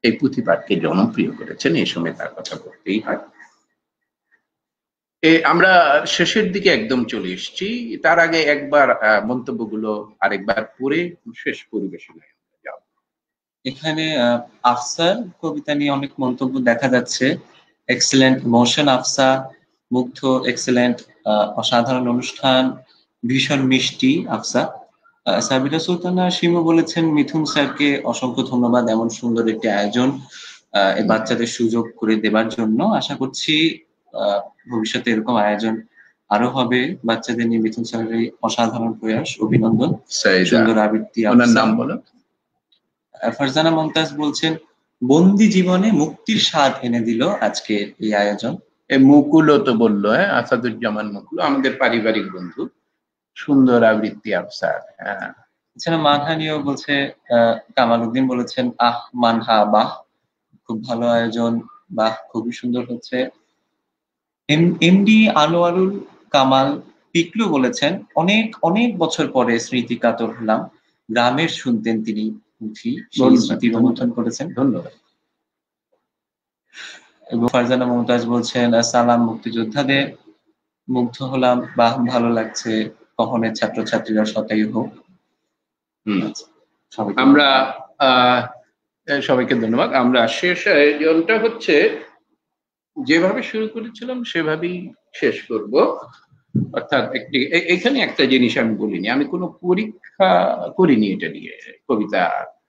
এই পুঁথি পাঠকে জনপ্রিয় করেছেন। এই সময় তার কথা বলতেই হয়। আমরা শেষের দিকে একদম চলে এসেছি। তার আগে একবার মন্তব্যগুলো আরেকবার পড়ে শেষ পরিবেশনায় যাব। এখানে আফসার কবিতা নিয়ে অনেক মন্তব্য দেখা যাচ্ছে। এক্সেলেন্ট ইমোশন আফসা, মুগ্ধ, এক্সেলেন্ট, অসাধারণ অনুষ্ঠান, ভীষণ মিষ্টি আফসা। সাবিনা সুলতানা শিমু বলেছেন মিথুন স্যারকে অসংখ্য ধন্যবাদ এমন সুন্দর একটি আয়োজন এই বাচ্চাদের সুযোগ করে দেবার জন্য। আশা করছি ভবিষ্যতে এরকম আয়োজন আরো হবে বাচ্চাদের নিয়ে। মিথুন স্যারের এই অসাধারণ প্রয়াস, অভিনন্দন। সুন্দর আবৃত্তি। আপনার নাম বলো। ফারজানা মমতাজ বলছেন বন্দি জীবনে মুক্তির স্বাদ এনে দিল আজকে এই আয়োজন। মুকুলও তো বললো, আসাদুজ্জামান মুকুল আমাদের পারিবারিক বন্ধু, সুন্দর আবৃত্তি আফসার। হ্যাঁ, এছাড়া মানহানিও বলছে, কামাল উদ্দিন বলেছেন আহ মানহা, বাহ খুব ভালো আয়োজন, বাহ খুবই সুন্দর হচ্ছে। এমডি আনোয়ারুল কামাল পিকলু বলেছেন অনেক অনেক বছর পরে স্মৃতি কাতর হলাম, গ্রামের শুনতেন তিনি পুঁথি, সেই স্মৃতি রোমন্থন করেছেন, ধন্যবাদ। এবং ফারজানা মমতাজ বলছেন সালাম মুক্তিযোদ্ধাদের, মুগ্ধ হলাম, বাহ ভালো লাগছে, কখনের ছাত্রছাত্রীরা শতায়ু হোক। আমরা সবাইকে ধন্যবাদ। আমরা শেষ আয়োজনটা হচ্ছে যেভাবে শুরু করেছিলাম সেভাবেই শেষ করব। অর্থাৎ এখানে একটা জিনিস আমি বলিনি, আমি কোনো পরীক্ষা করিনি এটা নিয়ে, কবিতা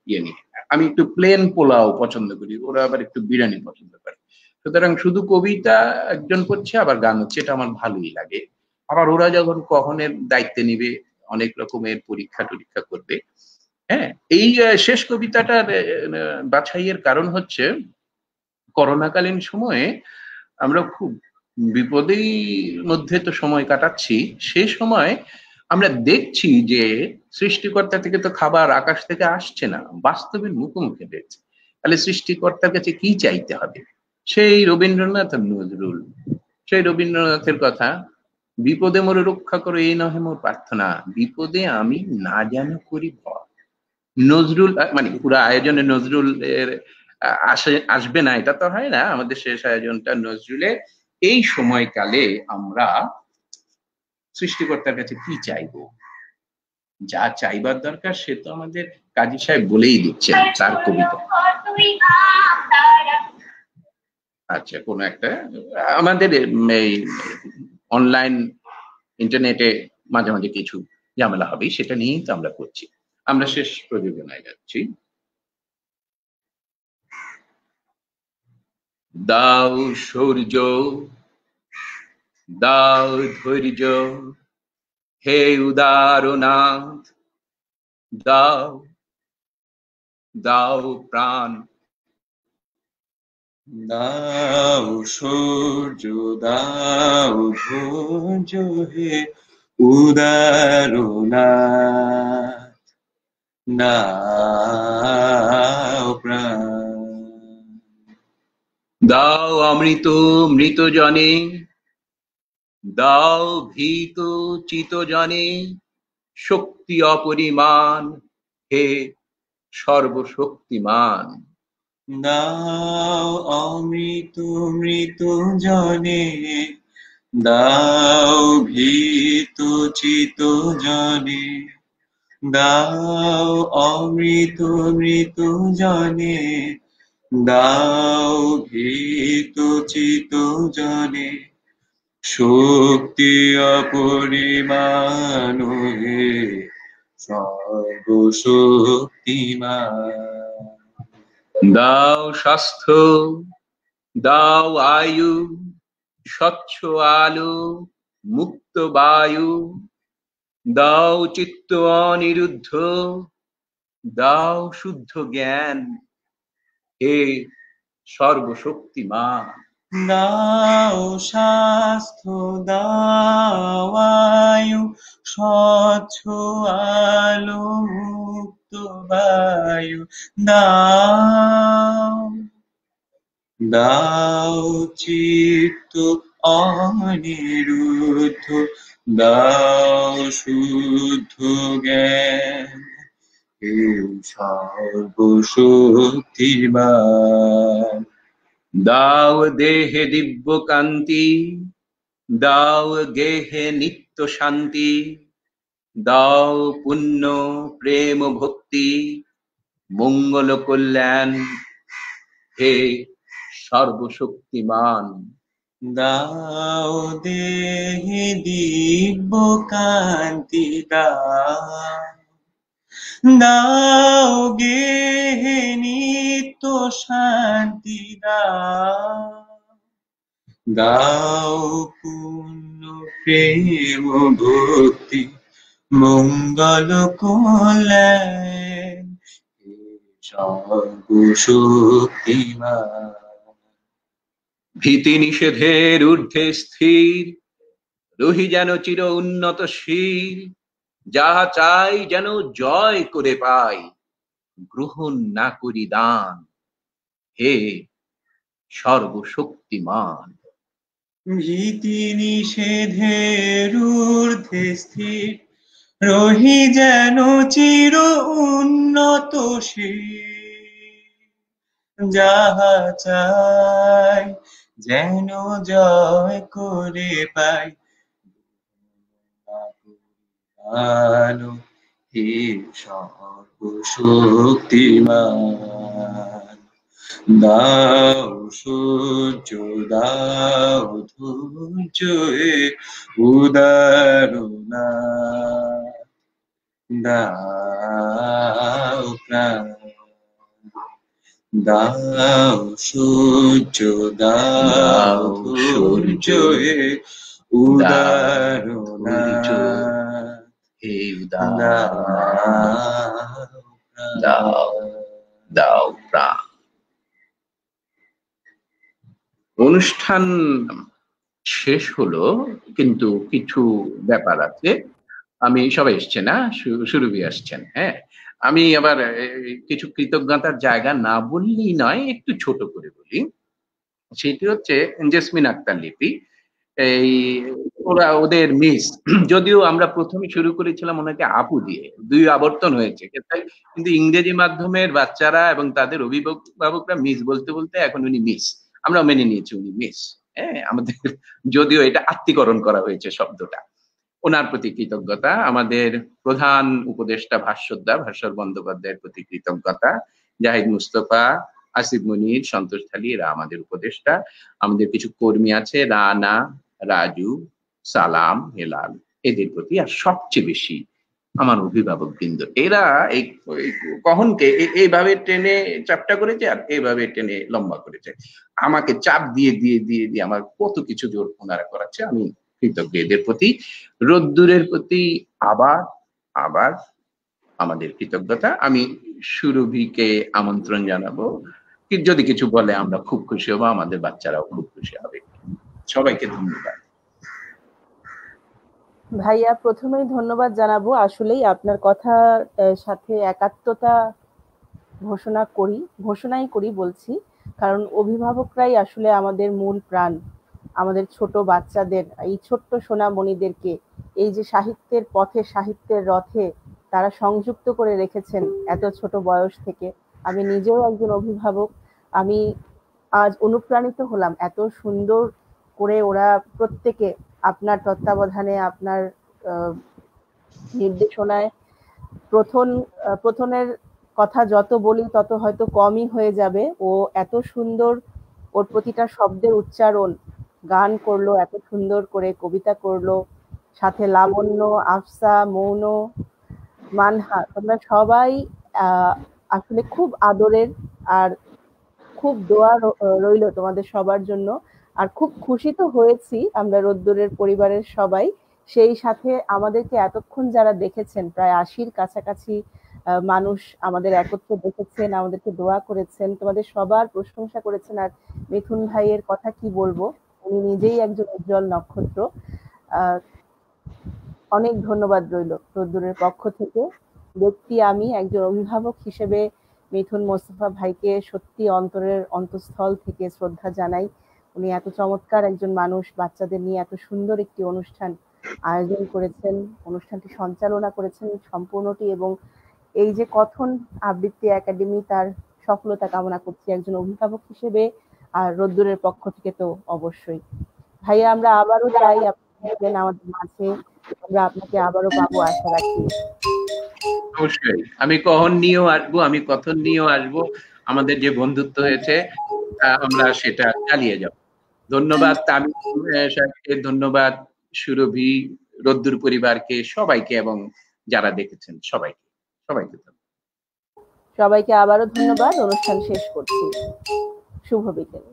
ইয়ে নিয়ে। আমি একটু প্লেন পোলাও পছন্দ করি, ওরা আবার একটু বিরিয়ানি পছন্দ করে। সুতরাং শুধু কবিতা একজন করছে, আবার গান হচ্ছে, এটা আমার ভালোই লাগে। আবার ওরা যখন কখনের দায়িত্বে নিবে, অনেক রকমের পরীক্ষা টরীক্ষা করবে। হ্যাঁ, এই শেষ কবিতাটার বাছাইয়ের কারণ হচ্ছে করোনাকালীন সময়ে আমরা খুব বিপদের মধ্যে তো সময় কাটাচ্ছি। সেই সময় আমরা দেখছি যে সৃষ্টিকর্তা থেকে তো খাবার আকাশ থেকে আসছে না, বাস্তবের মুখোমুখি দেখছে। তাহলে সৃষ্টিকর্তার কাছে কি চাইতে হবে? সেই রবীন্দ্রনাথ আর নজরুল, সেই রবীন্দ্রনাথের কথা, বিপদে মোরে রক্ষা করো এই নহে মোর প্রার্থনা, বিপদে আমি না যেন করি ভয়। নজরুল, মানে পুরো আয়োজনে নজরুল এর আসবে না এটা তো হয় না। আমাদের শেষ আয়োজনটা নজরুলের। এই সময়কালে আমরা সৃষ্টিকর্তার কাছে কি চাইবো, যা চাইবার দরকার সে তো আমাদের কাজী সাহেব বলেই দিচ্ছেন তার কবিতা। আচ্ছা, কোন একটা আমাদের এই অনলাইন ইন্টারনেটে মাঝে মাঝে কিছু ঝামেলা হবে, সেটা নিয়েই তো আমরা করছি। আমরা শেষ প্রযোজনায় যাচ্ছি। দাও সূর্য, দাও ধৈর্য, হে উদারনাথ, দাও দাও প্রাণ। দাও সূর্য, দাও ধৈর্য, হে উদারনাথ, দাও প্রাণ। দাও অমৃত মৃত জনে, দাও ভীত চিত জনে, শক্তি অপরিমাণ, হে সর্বশক্তিমান। দাও অমৃত মৃত জনে, দাও ভীত চিত জনে, দাও অমৃত মৃত জনে, দাও ভীত চিত জনে, শক্তি অপরিমাণ, হে সর্বশক্তিমান। দাও স্বাস্থ্য, দাও আয়ু, স্বচ্ছ আলো, মুক্ত বায়ু, দাও চিত্ত অনিরুদ্ধ, দাও শুদ্ধ জ্ঞান, হে সর্বশক্তিমান। দাও স্বাস্থ্য, দাও আয়ু, স্বচ্ছ আলো, মুক্ত বায়ু দাও। দাও চিত্ত অনিরুদ্ধ, দাও শুদ্ধ জ্ঞান, হে সর্বশক্তিমান। দাও দেহে দিব্য কান্তি, দাও গেহে নিত্য শান্তি, দাও পুণ্য প্রেম ভক্তি, মঙ্গল কল্যাণ, হে সর্বশক্তিমান। দাও দেহে দিব্য কান্তি, দাও গেহে নিত্য শান্তি, দাও পুণ্য প্রেম ভক্তি, মঙ্গল কল্যাণ, হে সর্বশক্তিমান। ভীতি নিষেধের ঊর্ধ্বে স্থির, রহি যেন চির উন্নত শির, যাহা চাই যেন জয় করে পাই, গ্রহণ না করি দান, হে সর্বশক্তিমান। ভীতি নিষেধের ঊর্ধ্বে স্থির, রহি যেন চির উন্নত শির, যাহা চাই যেন জয় করে পাই, আলো হে সর্বশক্তিমান। দাও সূর্য, দাও ধৈর্য, হে উদারনাথ, দাও প্রাণ। দাও সূর্য, দাও ধৈর্য, হে উদারনাথ, হে দাও দাও প্রাণ। অনুষ্ঠান শেষ হলো, কিন্তু কিছু ব্যাপার আছে। আমি সবাই এসছে না, সুরভি আসছেন। হ্যাঁ, আমি আবার কিছু কৃতজ্ঞতার জায়গা না বললেই নয়, একটু ছোট করে বলি। সেটি হচ্ছে জেসমিন আক্তার লিপি, এই ওদের মিস, যদিও আমরা প্রথমে শুরু করেছিলাম ওনাকে আপু দিয়ে, দুই আবর্তন হয়েছে, কিন্তু ইংরেজি মাধ্যমের বাচ্চারা এবং তাদের অভিভাবকরা মিস বলতে বলতে এখন উনি মিস, আমরা মেনে নিয়েছি উনি মিস। হ্যাঁ, আমাদের যদিও এটা আত্মীকরণ করা হয়েছে শব্দটা। ওনার প্রতি কৃতজ্ঞতা, আমাদের প্রধান উপদেষ্টা ভাস্বর বন্দ্যোপাধ্যায়ের প্রতি কৃতজ্ঞতা, জাহিদ মুস্তফা, আসিফ মুনির, সন্তোষ ঢালি, এরা আমাদের উপদেষ্টা। আমাদের কিছু কর্মী আছে, রানা, রাজু, সালাম, হেলাল, এদের প্রতি। আর সবচেয়ে বেশি আমার অভিভাবক বৃন্দ, এরা এই কখনকে এইভাবে টেনে চাপটা করেছে আর এইভাবে টেনে লম্বা করেছে, আমাকে চাপ দিয়ে দিয়ে দিয়ে দিয়ে আমার কত কিছু জোর ওনারা করাচ্ছে। আমি কৃতজ্ঞ এদের প্রতি। রোদ্দুরের প্রতি আবার আবার আমাদের কৃতজ্ঞতা। আমি সুরভিকে আমন্ত্রণ জানাবো, যদি কিছু বলে আমরা খুব খুশি হবো, আমাদের বাচ্চারাও খুব খুশি হবে। সবাইকে ধন্যবাদ। ভাইয়া, প্রথমেই ধন্যবাদ জানাবো। আসলেই আপনার কথার সাথে একাত্মতা ঘোষণাই করি বলছি, কারণ অভিভাবকরাই আসলে আমাদের মূল প্রাণ। আমাদের ছোট বাচ্চাদের, এই ছোট্ট সোনামণিদেরকে এই যে সাহিত্যের পথে, সাহিত্যের রথে তারা সংযুক্ত করে রেখেছেন এত ছোট বয়স থেকে। আমি নিজেও একজন অভিভাবক, আমি আজ অনুপ্রাণিত হলাম, এত সুন্দর করে ওরা প্রত্যেকে আপনার তত্ত্বাবধানে, আপনার নির্দেশনায়। প্রথমের কথা যত বলি তত হয়তো কমই হয়ে যাবে। ও এত সুন্দর, ওর প্রতিটা শব্দের উচ্চারণ, গান করলো এত সুন্দর করে, কবিতা করলো, সাথে লাবণ্য, আফসা, মৌন, মানহা, তোমরা সবাই আসলে খুব আদরের। আর খুব দোয়া রইল তোমাদের সবার জন্য। আর খুব খুশি তো হয়েছি আমরা রোদ্দুরের পরিবারের সবাই। সেই সাথে আমাদেরকে এতক্ষণ যারা দেখেছেন, প্রায় ৮০-র কাছাকাছি মানুষ আমাদের একত্রে দেখেছেন, আমাদেরকে দোয়া করেছেন, তোমাদের সবার প্রশংসা করেছেন। আর মিথুন ভাইয়ের কথা কি বলবো, উনি নিজেই একজন উজ্জ্বল নক্ষত্র। অনেক ধন্যবাদ রইল রোদ্দুরের পক্ষ থেকে। ব্যক্তি আমি একজন অভিভাবক হিসেবে মিথুন মোস্তফা ভাইকে সত্যি অন্তরের অন্তঃস্থল থেকে শ্রদ্ধা জানাই। উনি এত চমৎকার একজন মানুষ, বাচ্চাদের নিয়ে এত সুন্দর একটি অনুষ্ঠান আয়োজন করেছেন, অনুষ্ঠানটি সঞ্চালনা করেছেন সম্পূর্ণটি, এবং এই যে কথন আবৃত্তি একাডেমি তার সফলতা কামনা করছি একজন অভিভাবক হিসেবে, আর রোদ্দুরের পক্ষ থেকে তো অবশ্যই। ভাইয়া, আমরা আবারও চাই আপনি আমাদের মাঝে, আমরা আপনাকে আবারও পাবো আশা রাখি। অবশ্যই আমি কহন নিয়েও আসবো, আমি কথন নিয়েও আসবো। আমাদের যে বন্ধুত্ব হয়েছে আমরা সেটা চালিয়ে যাব। ধন্যবাদ তামিম সাহেবকে, ধন্যবাদ সুরভি, রোদ্দুর পরিবারকে, সবাইকে, এবং যারা দেখেছেন সবাইকে সবাইকে আবারও ধন্যবাদ। অনুষ্ঠান শেষ করছি। শুভ বিকেল।